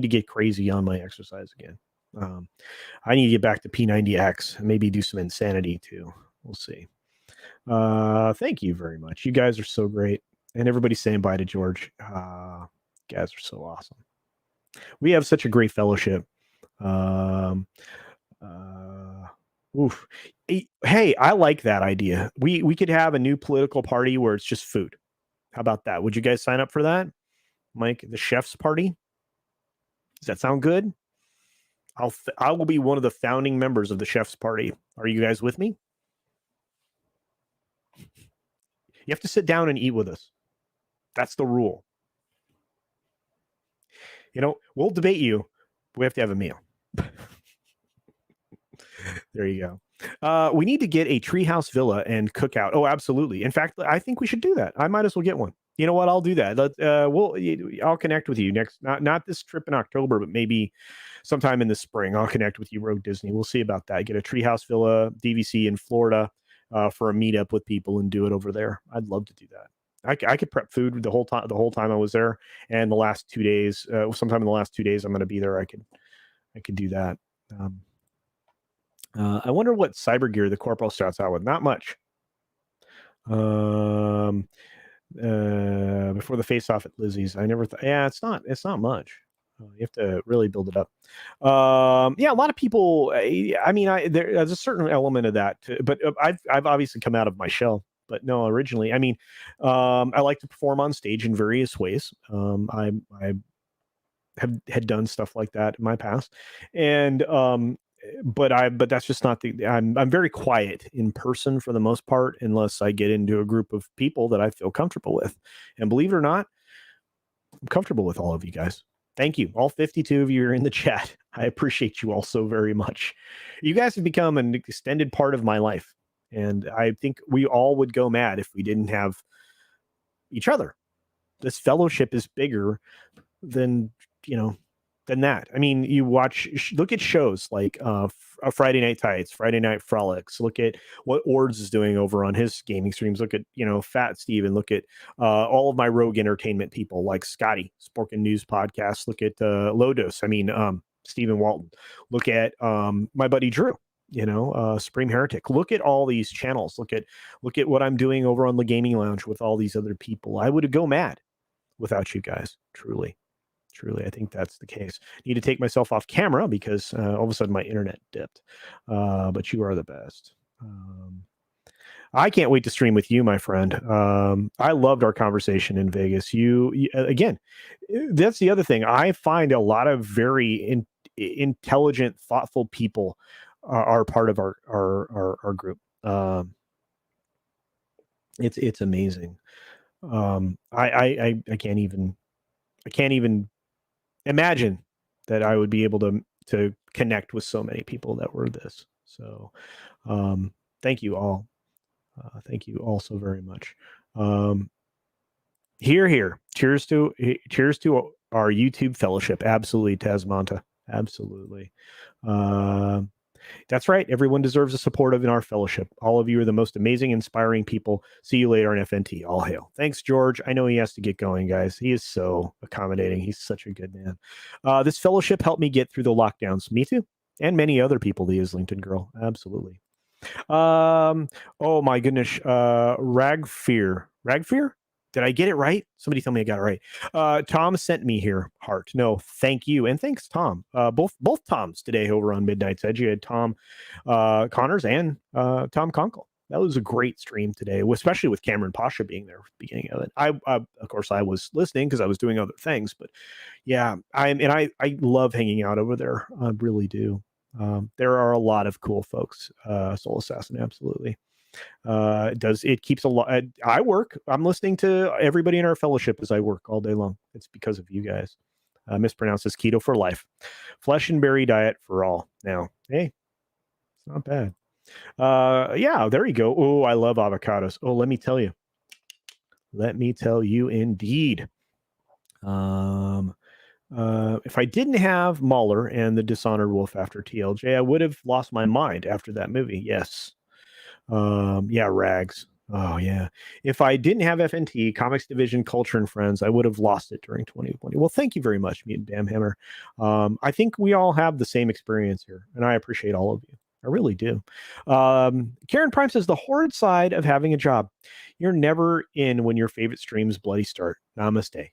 to get crazy on my exercise again. I need to get back to P90X and maybe do some insanity too. We'll see. Thank you very much. You guys are so great. And everybody's saying bye to George. You guys are so awesome. We have such a great fellowship. Oof. Hey, I like that idea. We could have a new political party where it's just food. How about that? Would you guys sign up for that? Mike, the chef's party? Does that sound good? I will be one of the founding members of the chef's party. Are you guys with me? You have to sit down and eat with us. That's the rule. We'll debate you. But we have to have a meal. There you go. We need to get a treehouse villa and cookout. Oh, absolutely. In fact, I think we should do that. I might as well get one. You know what? I'll do that. I'll connect with you next. Not this trip in October, but maybe sometime in the spring. I'll connect with you, Rogue Disney. We'll see about that. Get a treehouse villa, DVC in Florida, for a meetup with people and do it over there. I'd love to do that. I could prep food the whole time I was there, and the last 2 days. Sometime in the last 2 days, I'm going to be there. I could do that. I wonder what cyber gear the corporal starts out with. Not much. Before the face off at Lizzie's, I never thought. Yeah, it's not much. You have to really build it up. Yeah, a lot of people. I mean, there's a certain element of that, but I've obviously come out of my shell. But no, originally, I mean, I like to perform on stage in various ways. I had done stuff like that in my past, and but that's just not I'm very quiet in person for the most part, unless I get into a group of people that I feel comfortable with. And believe it or not, I'm comfortable with all of you guys. Thank you. All 52 of you are in the chat. I appreciate you all so very much. You guys have become an extended part of my life. And I think we all would go mad if we didn't have each other. This fellowship is bigger than that. I mean, look at shows like Friday Night Tights, Friday Night Frolics. Look at what Ords is doing over on his gaming streams. Look at Fat Steven. Look at all of my Rogue Entertainment people like Scotty, Sporkin News Podcast. Look at Lodos. I mean, Stephen Walton. Look at my buddy Drew. Supreme Heretic. Look at all these channels. Look at what I'm doing over on the Gaming Lounge with all these other people. I would go mad without you guys. Truly, I think that's the case. Need to take myself off camera because all of a sudden my internet dipped. But you are the best. I can't wait to stream with you, my friend. I loved our conversation in Vegas. You again, that's the other thing. I find a lot of very intelligent, thoughtful people are part of our group. It's amazing. I can't even imagine that I would be able to connect with so many people that were this. So thank you all. Thank you all so very much. Here. Cheers to our YouTube fellowship. Absolutely, Tasmanta. Absolutely. That's right. Everyone deserves the support of in our fellowship. All of you are the most amazing, inspiring people. See you later on FNT. All hail. Thanks, George. I know he has to get going, guys. He is so accommodating. He's such a good man. This fellowship helped me get through the lockdowns. Me too. And many other people, the Islington girl. Absolutely. Oh my goodness. Ragfear. Did I get it right? Somebody tell me I got it right. Tom sent me here. Heart. No, thank you. And thanks, Tom. Both Toms today over on Midnight's Edge. You had Tom Connors and Tom Conkle. That was a great stream today, especially with Cameron Pasha being there at the beginning of it. I of course, I was listening because I was doing other things. But yeah, I love hanging out over there. I really do. There are a lot of cool folks. Soul Assassin, absolutely. It keeps a lot. I'm listening to everybody in our fellowship as I work all day long. It's because of you guys. Mispronounces keto for life, flesh and berry diet for all. Now, hey, it's not bad. Yeah, there you go. Oh, I love avocados. Oh, let me tell you indeed. If I didn't have Mahler and the Dishonored Wolf after TLJ, I would have lost my mind after that movie. Yes. Yeah, Rags. Oh yeah. If I didn't have FNT, Comics Division, Culture and Friends, I would have lost it during 2020. Well, thank you very much, Mutant Damhammer. I think we all have the same experience here, and I appreciate all of you. I really do. Karen Prime says the horrid side of having a job. You're never in when your favorite streams bloody start. Namaste.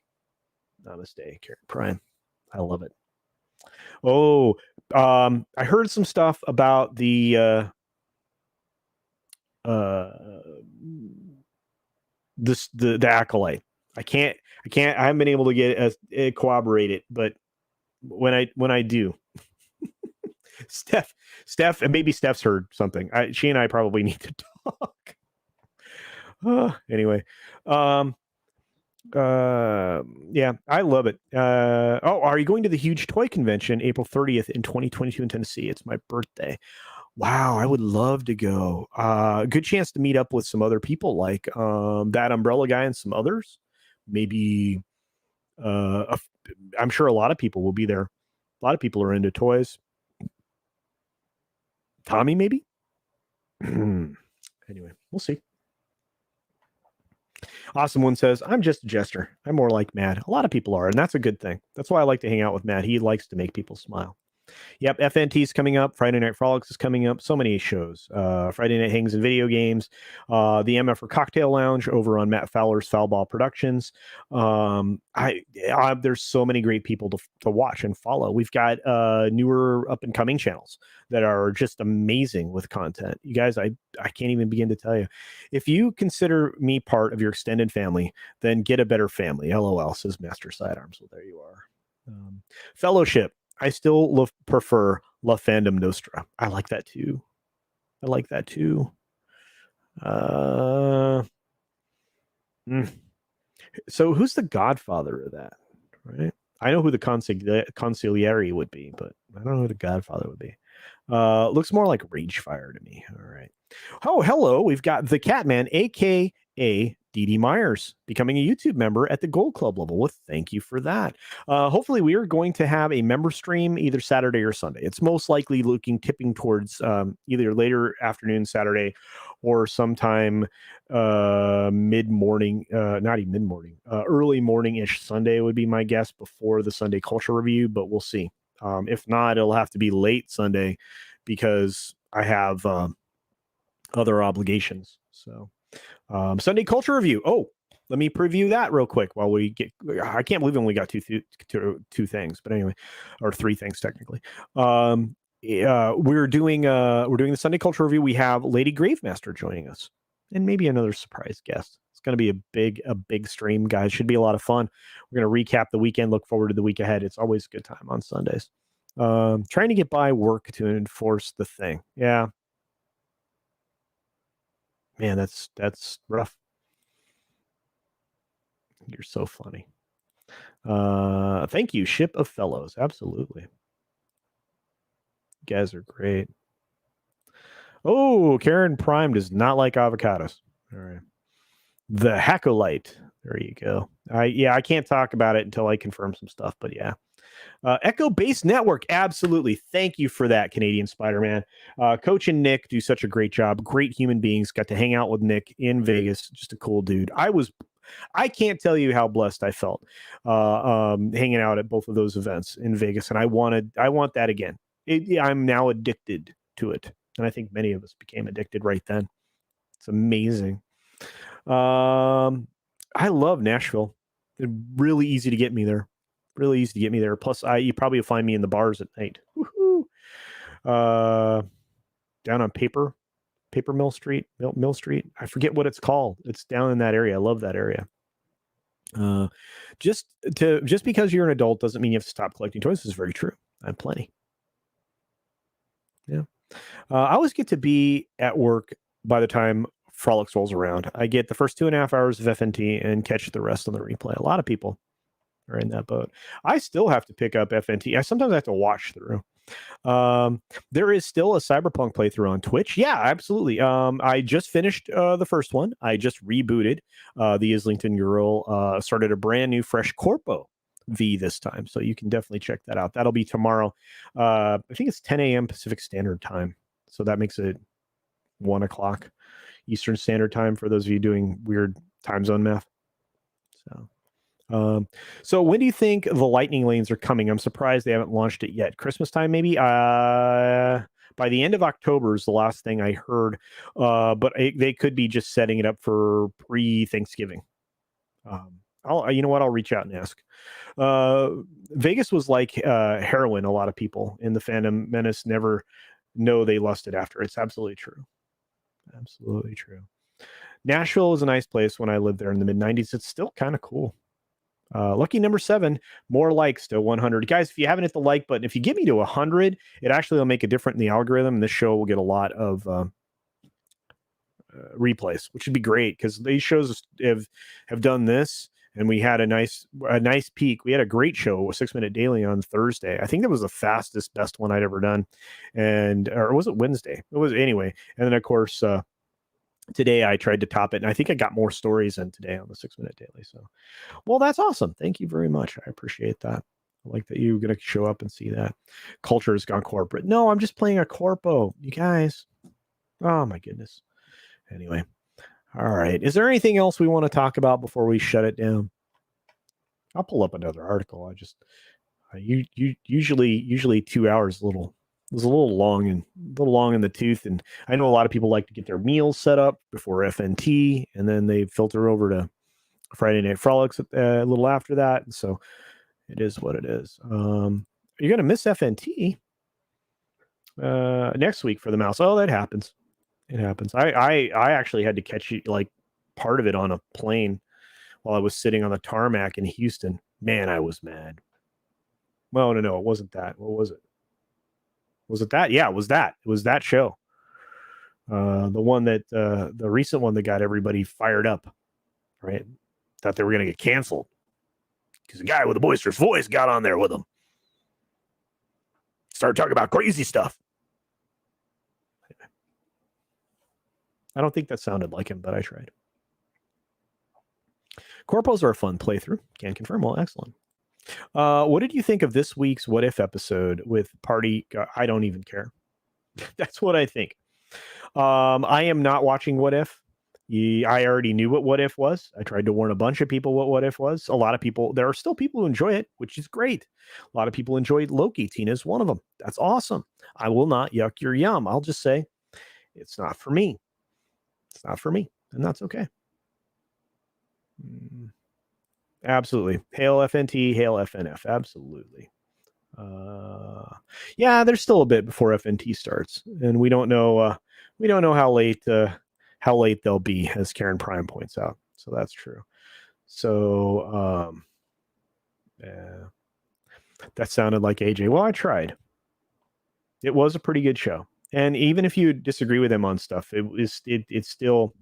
Namaste, Karen Prime. I love it. Oh, I heard some stuff about the the acolyte. I haven't been able to get it corroborated, but when I do, Steph, and maybe Steph's heard something. She and I probably need to talk. Anyway, yeah, I love it. Are you going to the huge toy convention April 30th in 2022 in Tennessee? It's my birthday. Wow, I would love to go. Good chance to meet up with some other people like that umbrella guy and some others. Maybe I'm sure a lot of people will be there. A lot of people are into toys. Tommy, maybe? Anyway, we'll see. Awesome One says, I'm just a jester. I'm more like Matt. A lot of people are, and that's a good thing. That's why I like to hang out with Matt. He likes to make people smile. Yep, FNT is coming up. Friday Night Frolics is coming up. So many shows. Friday Night Hangs and Video Games. The MF Cocktail Lounge over on Matt Fowler's Foulball Productions. There's so many great people to watch and follow. We've got newer up and coming channels that are just amazing with content. You guys, I can't even begin to tell you. If you consider me part of your extended family, then get a better family. LOL, says Master Sidearms. Well, there you are. Fellowship. I still prefer La Fandom Nostra. I like that too. So who's the godfather of that? Right? I know who the consigliere would be, but I don't know who the godfather would be. Looks more like Ragefire to me. All right. Oh, hello. We've got the Catman, aka DD Myers, becoming a YouTube member at the Gold Club level. Well, thank you for that. Hopefully, we are going to have a member stream either Saturday or Sunday. It's most likely tipping towards either later afternoon Saturday or sometime mid-morning, not even mid-morning, early morning-ish Sunday would be my guess before the Sunday Culture Review, but we'll see. If not, it'll have to be late Sunday because I have other obligations. So Sunday Culture Review. Oh, let me preview that real quick while we get. I can't believe we only got two things, but anyway, or three things technically. We're doing the Sunday Culture Review. We have Lady Gravemaster joining us, and maybe another surprise guest. It's going to be a big stream, guys. Should be a lot of fun. We're going to recap the weekend, look forward to the week ahead. It's always a good time on Sundays. Trying to get by work to enforce the thing. Yeah. Man, that's rough. You're so funny. Thank you, Ship of Fellows. Absolutely. You guys are great. Oh, Karen Prime does not like avocados. All right. The Hackolite. There you go. I can't talk about it until I confirm some stuff, but yeah. Echo Base Network. Absolutely. Thank you for that, Canadian Spider-Man. Coach and Nick do such a great job. Great human beings. Got to hang out with Nick in Vegas. Just a cool dude. I can't tell you how blessed I felt hanging out at both of those events in Vegas, and I want that again. I'm now addicted to it, and I think many of us became addicted right then. It's amazing. I love Nashville. It's really easy to get me there. Really easy to get me there. Plus, you probably find me in the bars at night. Woohoo! Down on Paper Mill Street, Mill Street. I forget what it's called. It's down in that area. I love that area. Just because you're an adult doesn't mean you have to stop collecting toys. This is very true. I have plenty. Yeah. I always get to be at work by the time Frolics rolls around. I get the first 2.5 hours of FNT and catch the rest on the replay. A lot of people are in that boat. I still have to pick up FNT. I sometimes have to watch through. There is still a Cyberpunk playthrough on Twitch. Yeah, absolutely. I just finished the first one. I just rebooted the Islington Girl. Started a brand new fresh Corpo V this time, so you can definitely check that out. That'll be tomorrow. I think it's 10 a.m. Pacific Standard Time, so that makes it 1 o'clock Eastern Standard Time for those of you doing weird time zone math. So when do you think the lightning lanes are coming? I'm surprised they haven't launched it yet. Christmas time, maybe? By the end of October is the last thing I heard. But they could be just setting it up for pre-Thanksgiving. You know what? I'll reach out and ask. Vegas was like heroin. A lot of people in the Phantom Menace never know they lusted after. It's absolutely true. Absolutely true. Nashville was a nice place when I lived there in the mid 90s. It's still kind of cool. Lucky number 7, more likes to 100. Guys, if you haven't hit the like button, if you get me to 100, it actually will make a difference in the algorithm. And this show will get a lot of replays, which would be great because these shows have done this. And we had a nice peak. We had a great show, a 6 Minute Daily on Thursday. I think that was the best one I'd ever done. Or was it Wednesday? It was anyway. And then of course, today I tried to top it, and I think I got more stories in today on the 6 Minute Daily. So, well, that's awesome. Thank you very much. I appreciate that. I like that you're going to show up and see that. Culture has gone corporate. No, I'm just playing a corpo, you guys. Oh my goodness. Anyway. All right. Is there anything else we want to talk about before we shut it down? I'll pull up another article. I just usually 2 hours was a little long in the tooth, and I know a lot of people like to get their meals set up before FNT, and then they filter over to Friday Night Frolics a little after that. And so it is what it is. You're gonna miss FNT next week for the mouse. Oh, that happens. It happens. I actually had to catch like part of it on a plane while I was sitting on the tarmac in Houston. Man, I was mad. Well, no, it wasn't that. What was it? Was it that? Yeah, it was that. It was that show. The one that the recent one that got everybody fired up, right? Thought they were going to get canceled because the guy with the boisterous voice got on there with them. Started talking about crazy stuff. I don't think that sounded like him, but I tried. Corpos are a fun playthrough. Can confirm. Well, excellent. What did you think of this week's What If episode with Party? I don't even care. That's what I think. I am not watching What If. I already knew what If was. I tried to warn a bunch of people what If was. A lot of people, there are still people who enjoy it, which is great. A lot of people enjoyed Loki. Tina's one of them. That's awesome. I will not yuck your yum. I'll just say it's not for me. It's not for me, and that's okay. Absolutely. Hail FNT, hail FNF. Absolutely. Yeah, there's still a bit before FNT starts, and we don't know how late they'll be, as Karen Prime points out. So that's true. So yeah, that sounded like AJ. Well, I tried. It was a pretty good show, and even if you disagree with him on stuff, it's still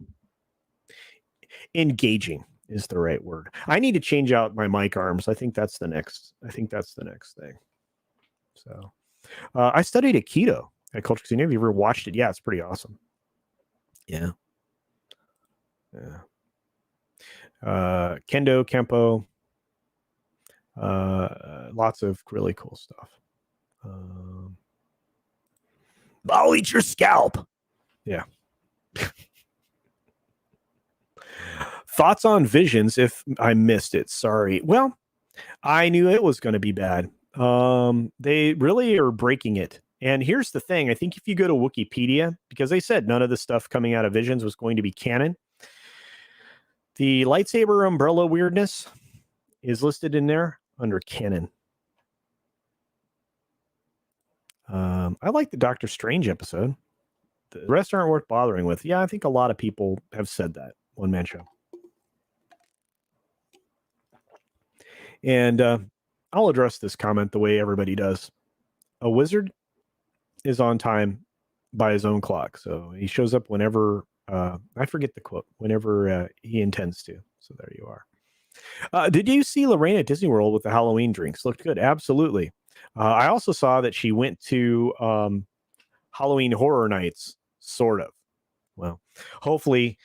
engaging is the right word. I need to change out my mic arms. I think that's the next thing. So I studied Aikido at CultureCasino. Have you ever watched it? Yeah, it's pretty awesome. Yeah. Kendo, Kempo, lots of really cool stuff. I'll eat your scalp. Yeah. Thoughts on Visions if I missed it. Sorry. Well, I knew it was going to be bad. They really are breaking it. And here's the thing. I think if you go to Wikipedia, because they said none of the stuff coming out of Visions was going to be canon, the lightsaber umbrella weirdness is listed in there under canon. I like the Doctor Strange episode. The rest aren't worth bothering with. Yeah, I think a lot of people have said that. One man show. And I'll address this comment the way everybody does. A wizard is on time by his own clock. So he shows up whenever, I forget the quote, whenever he intends to. So there you are. Did you see Lorraine at Disney World with the Halloween drinks? Looked good. Absolutely. I also saw that she went to Halloween Horror Nights, sort of. Well, hopefully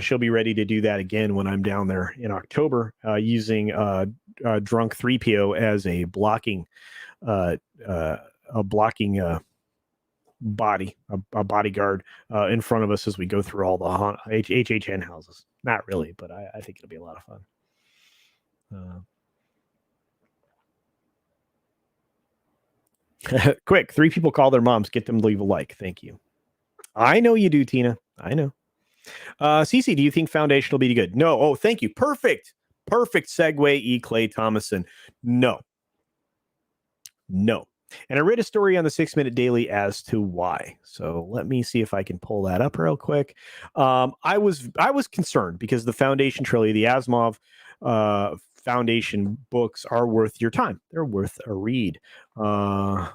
she'll be ready to do that again when I'm down there in October, using Drunk 3PO as a blocking bodyguard in front of us as we go through all the HHN houses. Not really, but I think it'll be a lot of fun. Quick, 3 people call their moms. Get them to leave a like. Thank you. I know you do, Tina. I know. Cece, do you think Foundation will be good? No. Oh, thank you. Perfect. Perfect segue, E. Clay Thomason. No. And I read a story on the 6 Minute Daily as to why. So let me see if I can pull that up real quick. I was concerned because the Foundation trilogy, the Asimov Foundation books, are worth your time. They're worth a read. And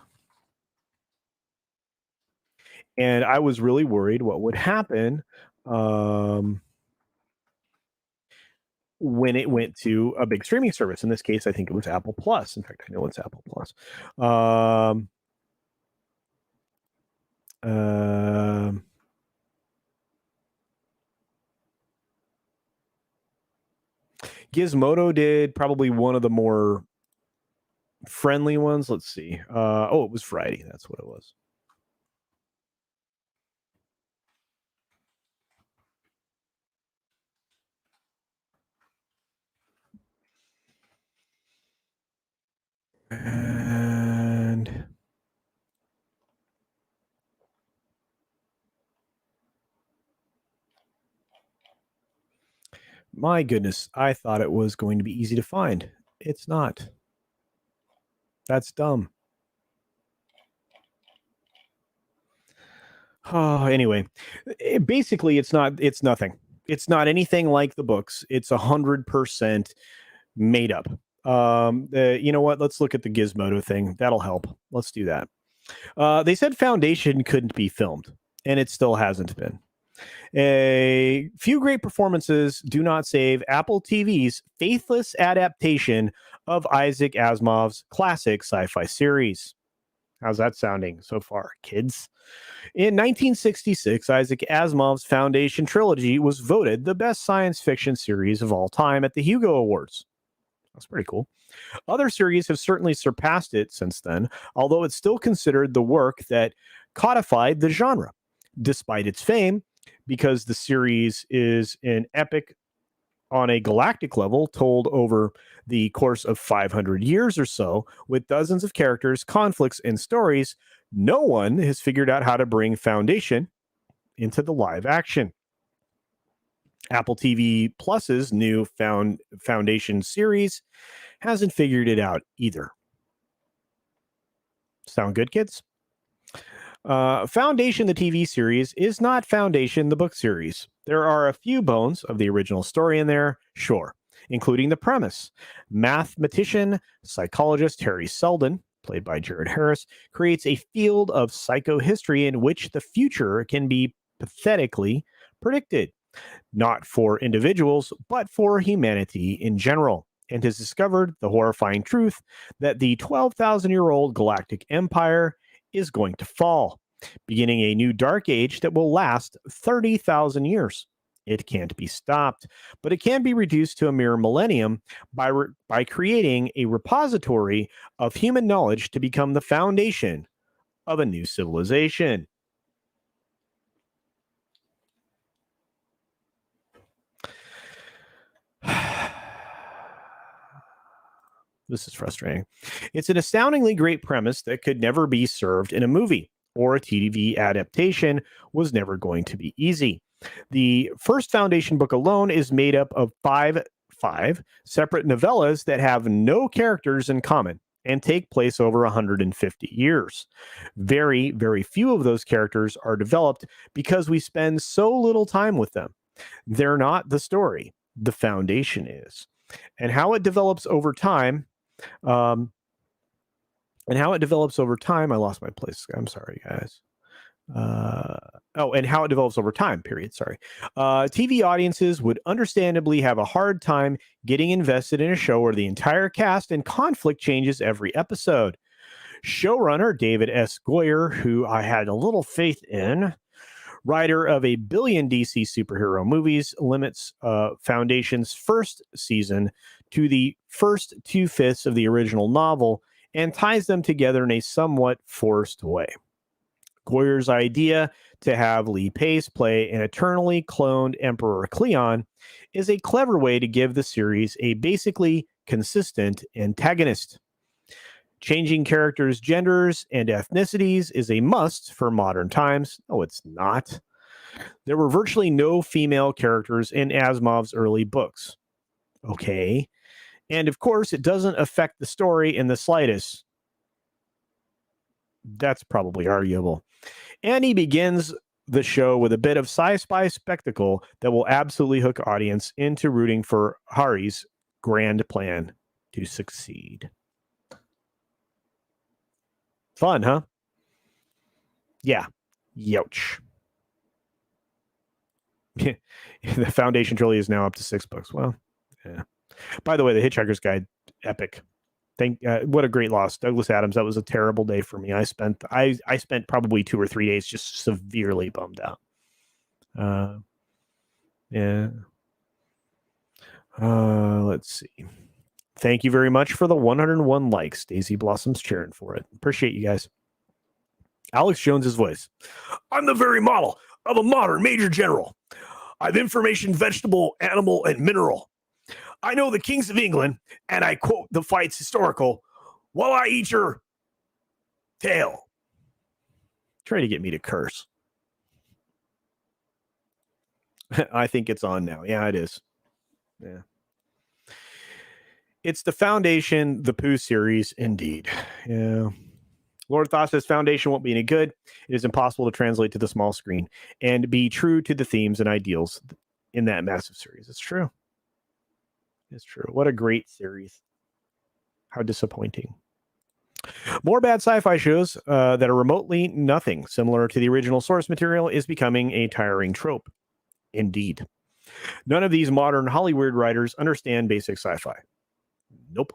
I was really worried what would happen when it went to a big streaming service. In this case, I think it was Apple Plus. In fact, I know it's Apple Plus. Gizmodo did probably one of the more friendly ones. Let's see. It was Friday. That's what it was. And my goodness, I thought it was going to be easy to find. It's not. That's dumb. Oh, anyway, basically, it's nothing. It's not anything like the books. It's 100% made up. You know what? Let's look at the Gizmodo thing. That'll help. Let's do that. They said Foundation couldn't be filmed, and it still hasn't been. A few great performances do not save Apple TV's faithless adaptation of Isaac Asimov's classic sci-fi series. How's that sounding so far, kids? In 1966, Isaac Asimov's Foundation trilogy was voted the best science fiction series of all time at the Hugo Awards. That's pretty cool. Other series have certainly surpassed it since then, although it's still considered the work that codified the genre. Despite its fame, because the series is an epic on a galactic level told over the course of 500 years or so, with dozens of characters, conflicts, and stories, no one has figured out how to bring Foundation into the live action. Apple TV Plus's new Foundation series hasn't figured it out either. Sound good, kids? Foundation, the TV series, is not Foundation, the book series. There are a few bones of the original story in there, sure, including the premise. Mathematician, psychologist Harry Seldon, played by Jared Harris, creates a field of psychohistory in which the future can be pathetically predicted, not for individuals, but for humanity in general, and has discovered the horrifying truth that the 12,000-year-old galactic empire is going to fall, beginning a new dark age that will last 30,000 years. It can't be stopped, but it can be reduced to a mere millennium by creating a repository of human knowledge to become the foundation of a new civilization. This is frustrating. It's an astoundingly great premise that could never be served in a movie, or a TV adaptation was never going to be easy. The first Foundation book alone is made up of five separate novellas that have no characters in common and take place over 150 years. Very, very few of those characters are developed because we spend so little time with them. They're not the story. The Foundation is. And how it develops over time, I lost my place. I'm sorry, guys. And how it develops over time, period. Sorry. TV audiences would understandably have a hard time getting invested in a show where the entire cast and conflict changes every episode. Showrunner David S. Goyer, who I had a little faith in, writer of a billion DC superhero movies, limits Foundation's first season to the first 2/5 of the original novel and ties them together in a somewhat forced way. Goyer's idea to have Lee Pace play an eternally cloned Emperor Cleon is a clever way to give the series a basically consistent antagonist. Changing characters' genders and ethnicities is a must for modern times. No, it's not. There were virtually no female characters in Asimov's early books. Okay. And of course, it doesn't affect the story in the slightest. That's probably arguable. And he begins the show with a bit of sci-fi spectacle that will absolutely hook audience into rooting for Hari's grand plan to succeed. Fun, huh? Yeah. Youch. The Foundation trilogy is now up to 6 books. Well, yeah. By the way, the Hitchhiker's Guide, epic. What a great loss, Douglas Adams. That was a terrible day for me. I spent probably 2 or 3 days just severely bummed out. Yeah. Let's see. Thank you very much for the 101 likes. Daisy Blossom's cheering for it. Appreciate you guys. Alex Jones's voice. I'm the very model of a modern major general. I've information, vegetable, animal, and mineral. I know the kings of England, and I quote the fights historical, while I eat your tail. Try to get me to curse. I think it's on now. Yeah, it is. Yeah. It's the Foundation, the Pooh series, indeed. Yeah. Lord Thoth says Foundation won't be any good. It is impossible to translate to the small screen and be true to the themes and ideals in that massive series. It's true. It's true. What a great series. How disappointing. More bad sci-fi shows that are remotely nothing similar to the original source material is becoming a tiring trope. Indeed. None of these modern Hollywood writers understand basic sci-fi. Nope.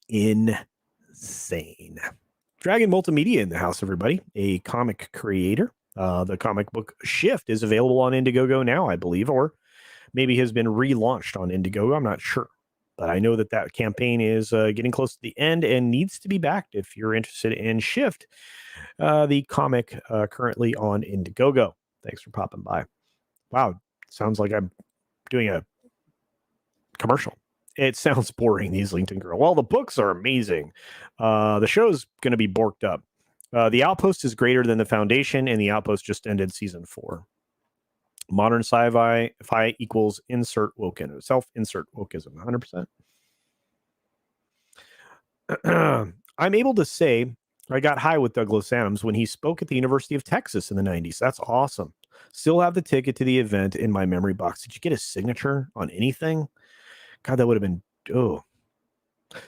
Insane. Dragon Multimedia in the house, everybody. A comic creator. The comic book Shift is available on Indiegogo now, I believe, or maybe has been relaunched on Indiegogo. I'm not sure. But I know that campaign is getting close to the end and needs to be backed if you're interested in Shift, the comic currently on Indiegogo. Thanks for popping by. Wow, sounds like I'm doing a commercial. It sounds boring, the Islington Girl. Well, the books are amazing. The show's going to be borked up. The Outpost is greater than the Foundation, and the Outpost just ended season 4. Modern sci-fi equals insert woken. Self-insert wokeism, 100%. I'm able to say I got high with Douglas Adams when he spoke at the University of Texas in the 90s. That's awesome. Still have the ticket to the event in my memory box. Did you get a signature on anything? God, that would have been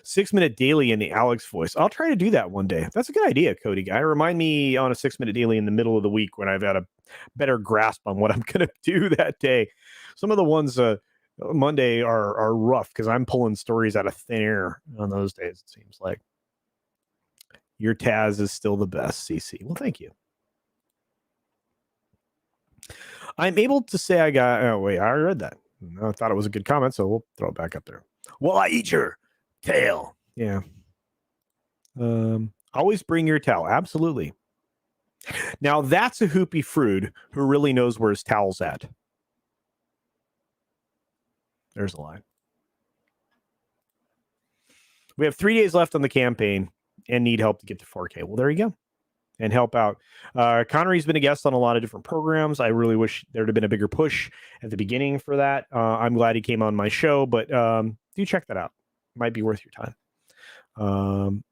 6-minute daily in the Alex voice. I'll try to do that one day. That's a good idea, Cody guy. Remind me on a 6-minute daily in the middle of the week when I've had a better grasp on what I'm going to do that day. Some of the ones Monday are rough because I'm pulling stories out of thin air on those days, it seems like. Your Taz is still the best, CC. Well, thank you. I'm able to say I got... Oh, wait, I read that. I thought it was a good comment, so we'll throw it back up there. Well, I eat your tail. Yeah. Always bring your towel. Absolutely. Now, that's a hoopy Frood who really knows where his towel's at. There's a line. We have 3 days left on the campaign and need help to get to 4K. Well, there you go. And help out. Connery's been a guest on a lot of different programs. I really wish there'd have been a bigger push at the beginning for that. I'm glad he came on my show, but do check that out. Might be worth your time.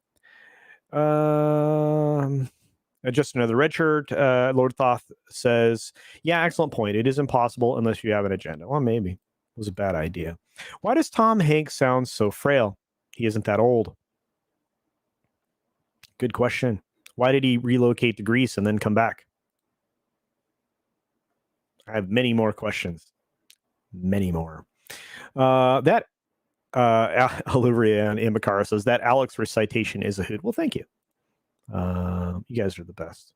Just another red shirt. Lord Thoth says, yeah, excellent point. It is impossible unless you have an agenda. Well, maybe. It was a bad idea. Why does Tom Hanks sound so frail? He isn't that old. Good question. Why did he relocate to Greece and then come back? I have many more questions. Many more. Olivia and Imakara says that Alex recitation is a hoot. Well, thank you. You guys are the best.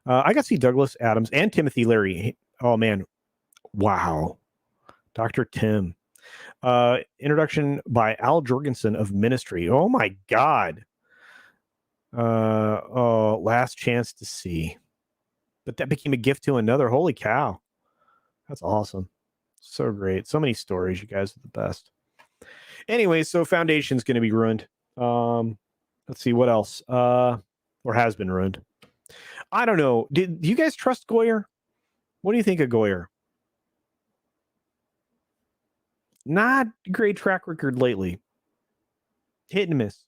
I got to see Douglas Adams and Timothy Leary. Oh, man. Wow. Dr. Tim. Introduction by Al Jorgensen of Ministry. Oh, my God. Last chance to see. But that became a gift to another. Holy cow. That's awesome. So great. So many stories. You guys are the best. Anyway, so Foundation's going to be ruined. Let's see what else. Or has been ruined. I don't know. Do you guys trust Goyer? What do you think of Goyer? Not great track record lately. Hit and miss.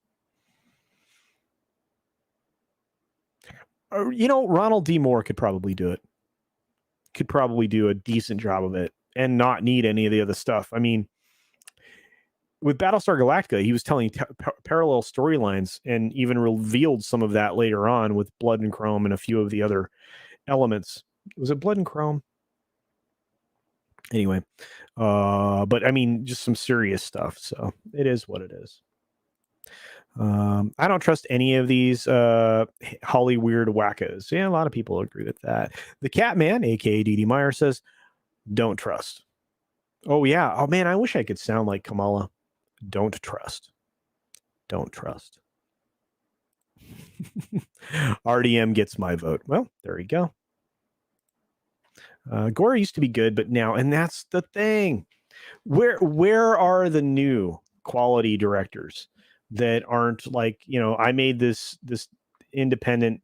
Ronald D. Moore could probably do it. Could probably do a decent job of it and not need any of the other stuff. I mean, with Battlestar Galactica, he was telling parallel storylines and even revealed some of that later on with Blood and Chrome and a few of the other elements. Was it Blood and Chrome? Anyway, but I mean, just some serious stuff. So it is what it is. I don't trust any of these Holly weird wackos. Yeah, a lot of people agree with that. The Catman, aka DD Meyer, says, "Don't trust." Oh yeah. Oh man, I wish I could sound like Kamala. Don't trust. Don't trust. RDM gets my vote. Well, there you go. Gore used to be good, but now, and that's the thing. Where are the new quality directors that aren't like, I made this independent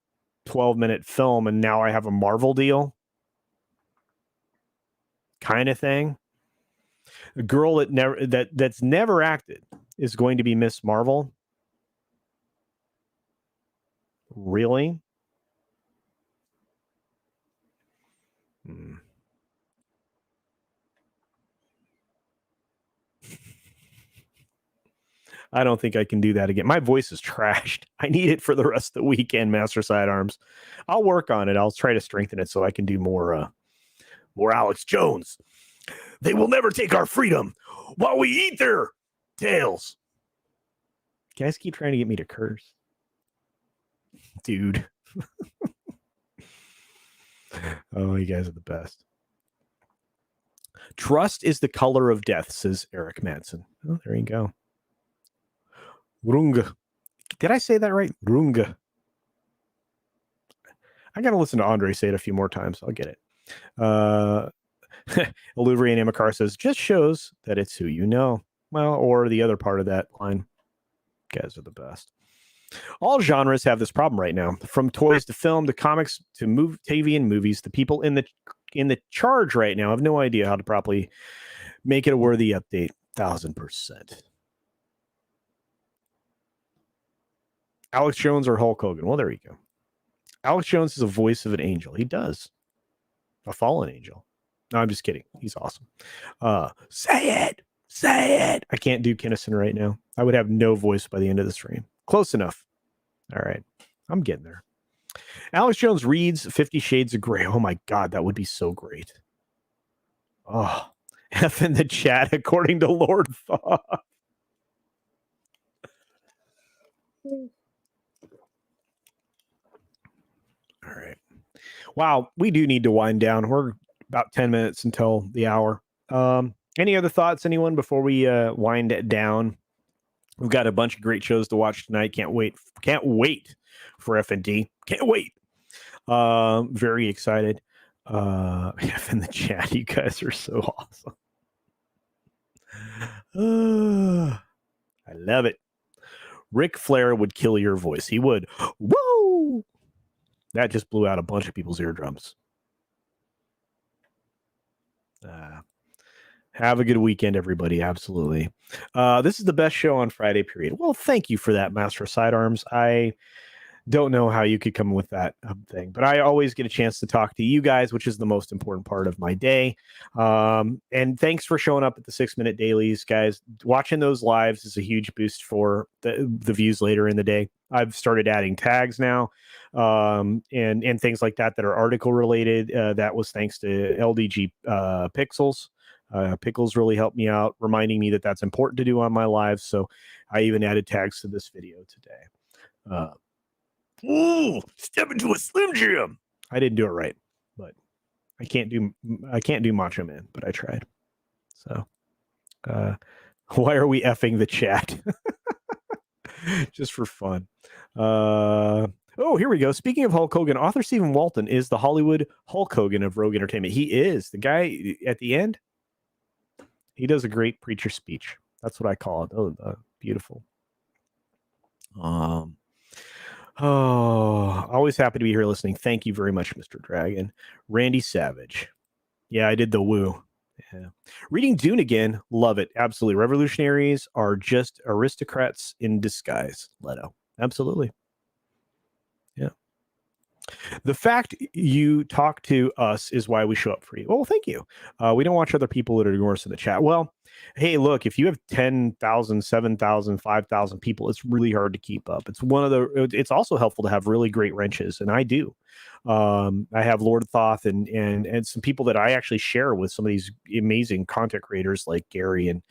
12-minute film and now I have a Marvel deal kind of thing? A girl that's never acted is going to be Miss Marvel? Really? I don't think I can do that again. My voice is trashed. I need it for the rest of the weekend, Master Sidearms. I'll work on it. I'll try to strengthen it so I can do more Alex Jones. They will never take our freedom while we eat their tails. Guys keep trying to get me to curse. Dude. Oh, you guys are the best. Trust is the color of death, says Eric Madsen. Oh, there you go. Runga. Did I say that right? Runga. I got to listen to Andre say it a few more times. I'll get it. Oliverian Amakar says, just shows that it's who you know. Well, or the other part of that line. You guys are the best. All genres have this problem right now. From toys to film to comics to TV and movies, the people in the charge right now have no idea how to properly make it a worthy update. 1000%. Alex Jones or Hulk Hogan? Well, there you go. Alex Jones is a voice of an angel. He does. A fallen angel. No, I'm just kidding. He's awesome. Say it. Say it. I can't do Kinnison right now. I would have no voice by the end of the stream. Close enough. All right. I'm getting there. Alex Jones reads 50 Shades of Grey. Oh my God, that would be so great. Oh, F in the chat, according to Lord Thaw. All right. Wow, we do need to wind down. We're about 10 minutes until the hour. Any other thoughts, anyone, before we wind it down? We've got a bunch of great shows to watch tonight. Can't wait for F&D. Can't wait. Very excited. F in the chat, you guys are so awesome. I love it. Ric Flair would kill your voice. He would. Woo! That just blew out a bunch of people's eardrums. Have a good weekend, everybody. Absolutely. This is the best show on Friday, period. Well, thank you for that, Master Sidearms. I don't know how you could come with that thing, but I always get a chance to talk to you guys, which is the most important part of my day. And thanks for showing up at the 6-minute dailies, guys. Watching those lives is a huge boost for the views later in the day. I've started adding tags now, and things like that are article related. That was thanks to LDG Pixels. Pickles really helped me out, reminding me that that's important to do on my lives. So I even added tags to this video today. Ooh, step into a Slim Jim. I didn't do it right, but I can't do Macho Man, but I tried. So why are we effing the chat? Just for fun. Oh, here we go. Speaking of Hulk Hogan, author Stephen Walton is the Hollywood Hulk Hogan of Rogue Entertainment. He is the guy at the end. He does a great preacher speech. That's what I call it. Oh, beautiful. Always happy to be here listening. Thank you very much, Mr. Dragon. Randy Savage. Yeah, I did the woo. Yeah. Reading Dune again, love it. Absolutely. Revolutionaries are just aristocrats in disguise, Leto. Absolutely. Yeah. The fact you talk to us is why we show up for you. Well, thank you. We don't watch other people that are worse in the chat. Well, hey, look, if you have 10,000, 7,000, 5,000 people, it's really hard to keep up. It's also helpful to have really great wrenches, and I do. I have Lord Thoth and some people that I actually share with some of these amazing content creators like Gary and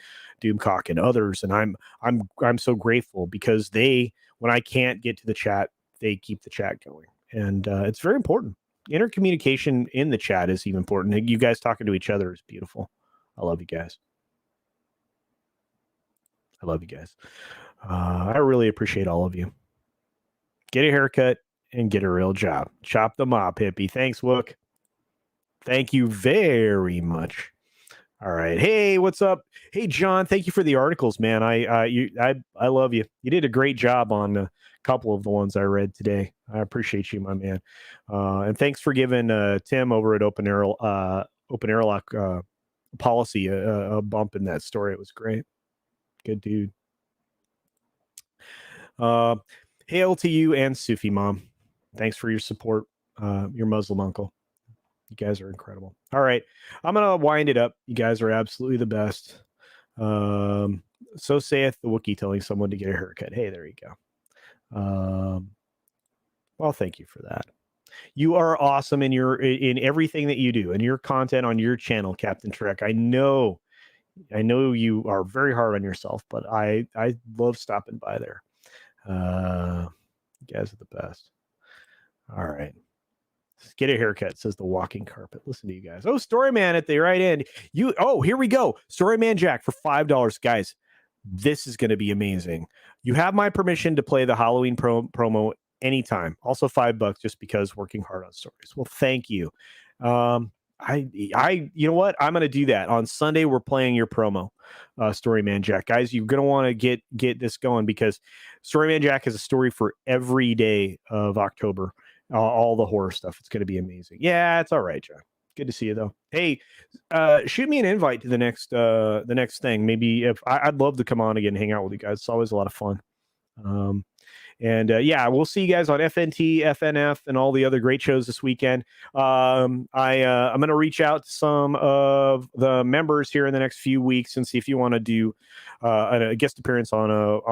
Doomcock and others, and I'm so grateful because when I can't get to the chat, they keep the chat going. And it's very important. Intercommunication in the chat is even important. You guys talking to each other is beautiful. I love you guys. I love you guys. I really appreciate all of you. Get a haircut and get a real job. Chop the mop, hippie. Thanks, Wook. Thank you very much. All right. Hey, what's up? Hey, John. Thank you for the articles, man. I love you. You did a great job on a couple of the ones I read today. I appreciate you, my man. And thanks for giving Tim over at Open Airlock Policy a bump in that story. It was great. Good dude. Hail to you and Sufi Mom. Thanks for your support. Your Muslim uncle. You guys are incredible. All right. I'm going to wind it up. You guys are absolutely the best. So saith the Wookiee telling someone to get a haircut. Hey, there you go. Well, thank you for that. You are awesome in everything that you do and your content on your channel, Captain Trek. I know you are very hard on yourself, but I love stopping by there. You guys are the best. All right. Get a haircut, says the walking carpet. Listen to you guys. Oh, Storyman at the right end. Here we go. Storyman Jack for $5. Guys, this is going to be amazing. You have my permission to play the Halloween promo anytime. Also $5 just because working hard on stories. Well, thank you. You know what? I'm going to do that. On Sunday, we're playing your promo, Storyman Jack. Guys, you're going to want to get this going because Storyman Jack is a story for every day of October. All the horror stuff. It's going to be amazing. Yeah, it's all right, John. Good to see you though. Hey, shoot me an invite to the next thing. Maybe I'd love to come on again and hang out with you guys. It's always a lot of fun. Yeah, we'll see you guys on FNT, FNF, and all the other great shows this weekend. I'm going to reach out to some of the members here in the next few weeks and see if you want to do a guest appearance on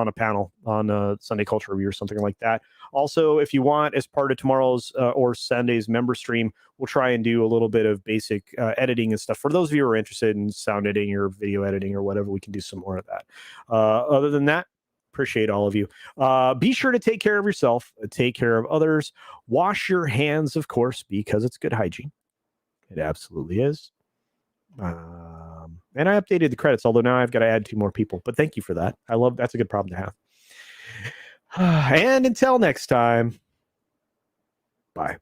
a panel on Sunday Culture Review or something like that. Also, if you want, as part of tomorrow's or Sunday's member stream, we'll try and do a little bit of basic editing and stuff. For those of you who are interested in sound editing or video editing or whatever, we can do some more of that. Other than that, appreciate all of you. Be sure to take care of yourself, take care of others, wash your hands, of course, because it's good hygiene. It absolutely is. And I updated the credits, although now I've got to add 2 more people, but thank you for that. That's a good problem to have. And until next time, bye.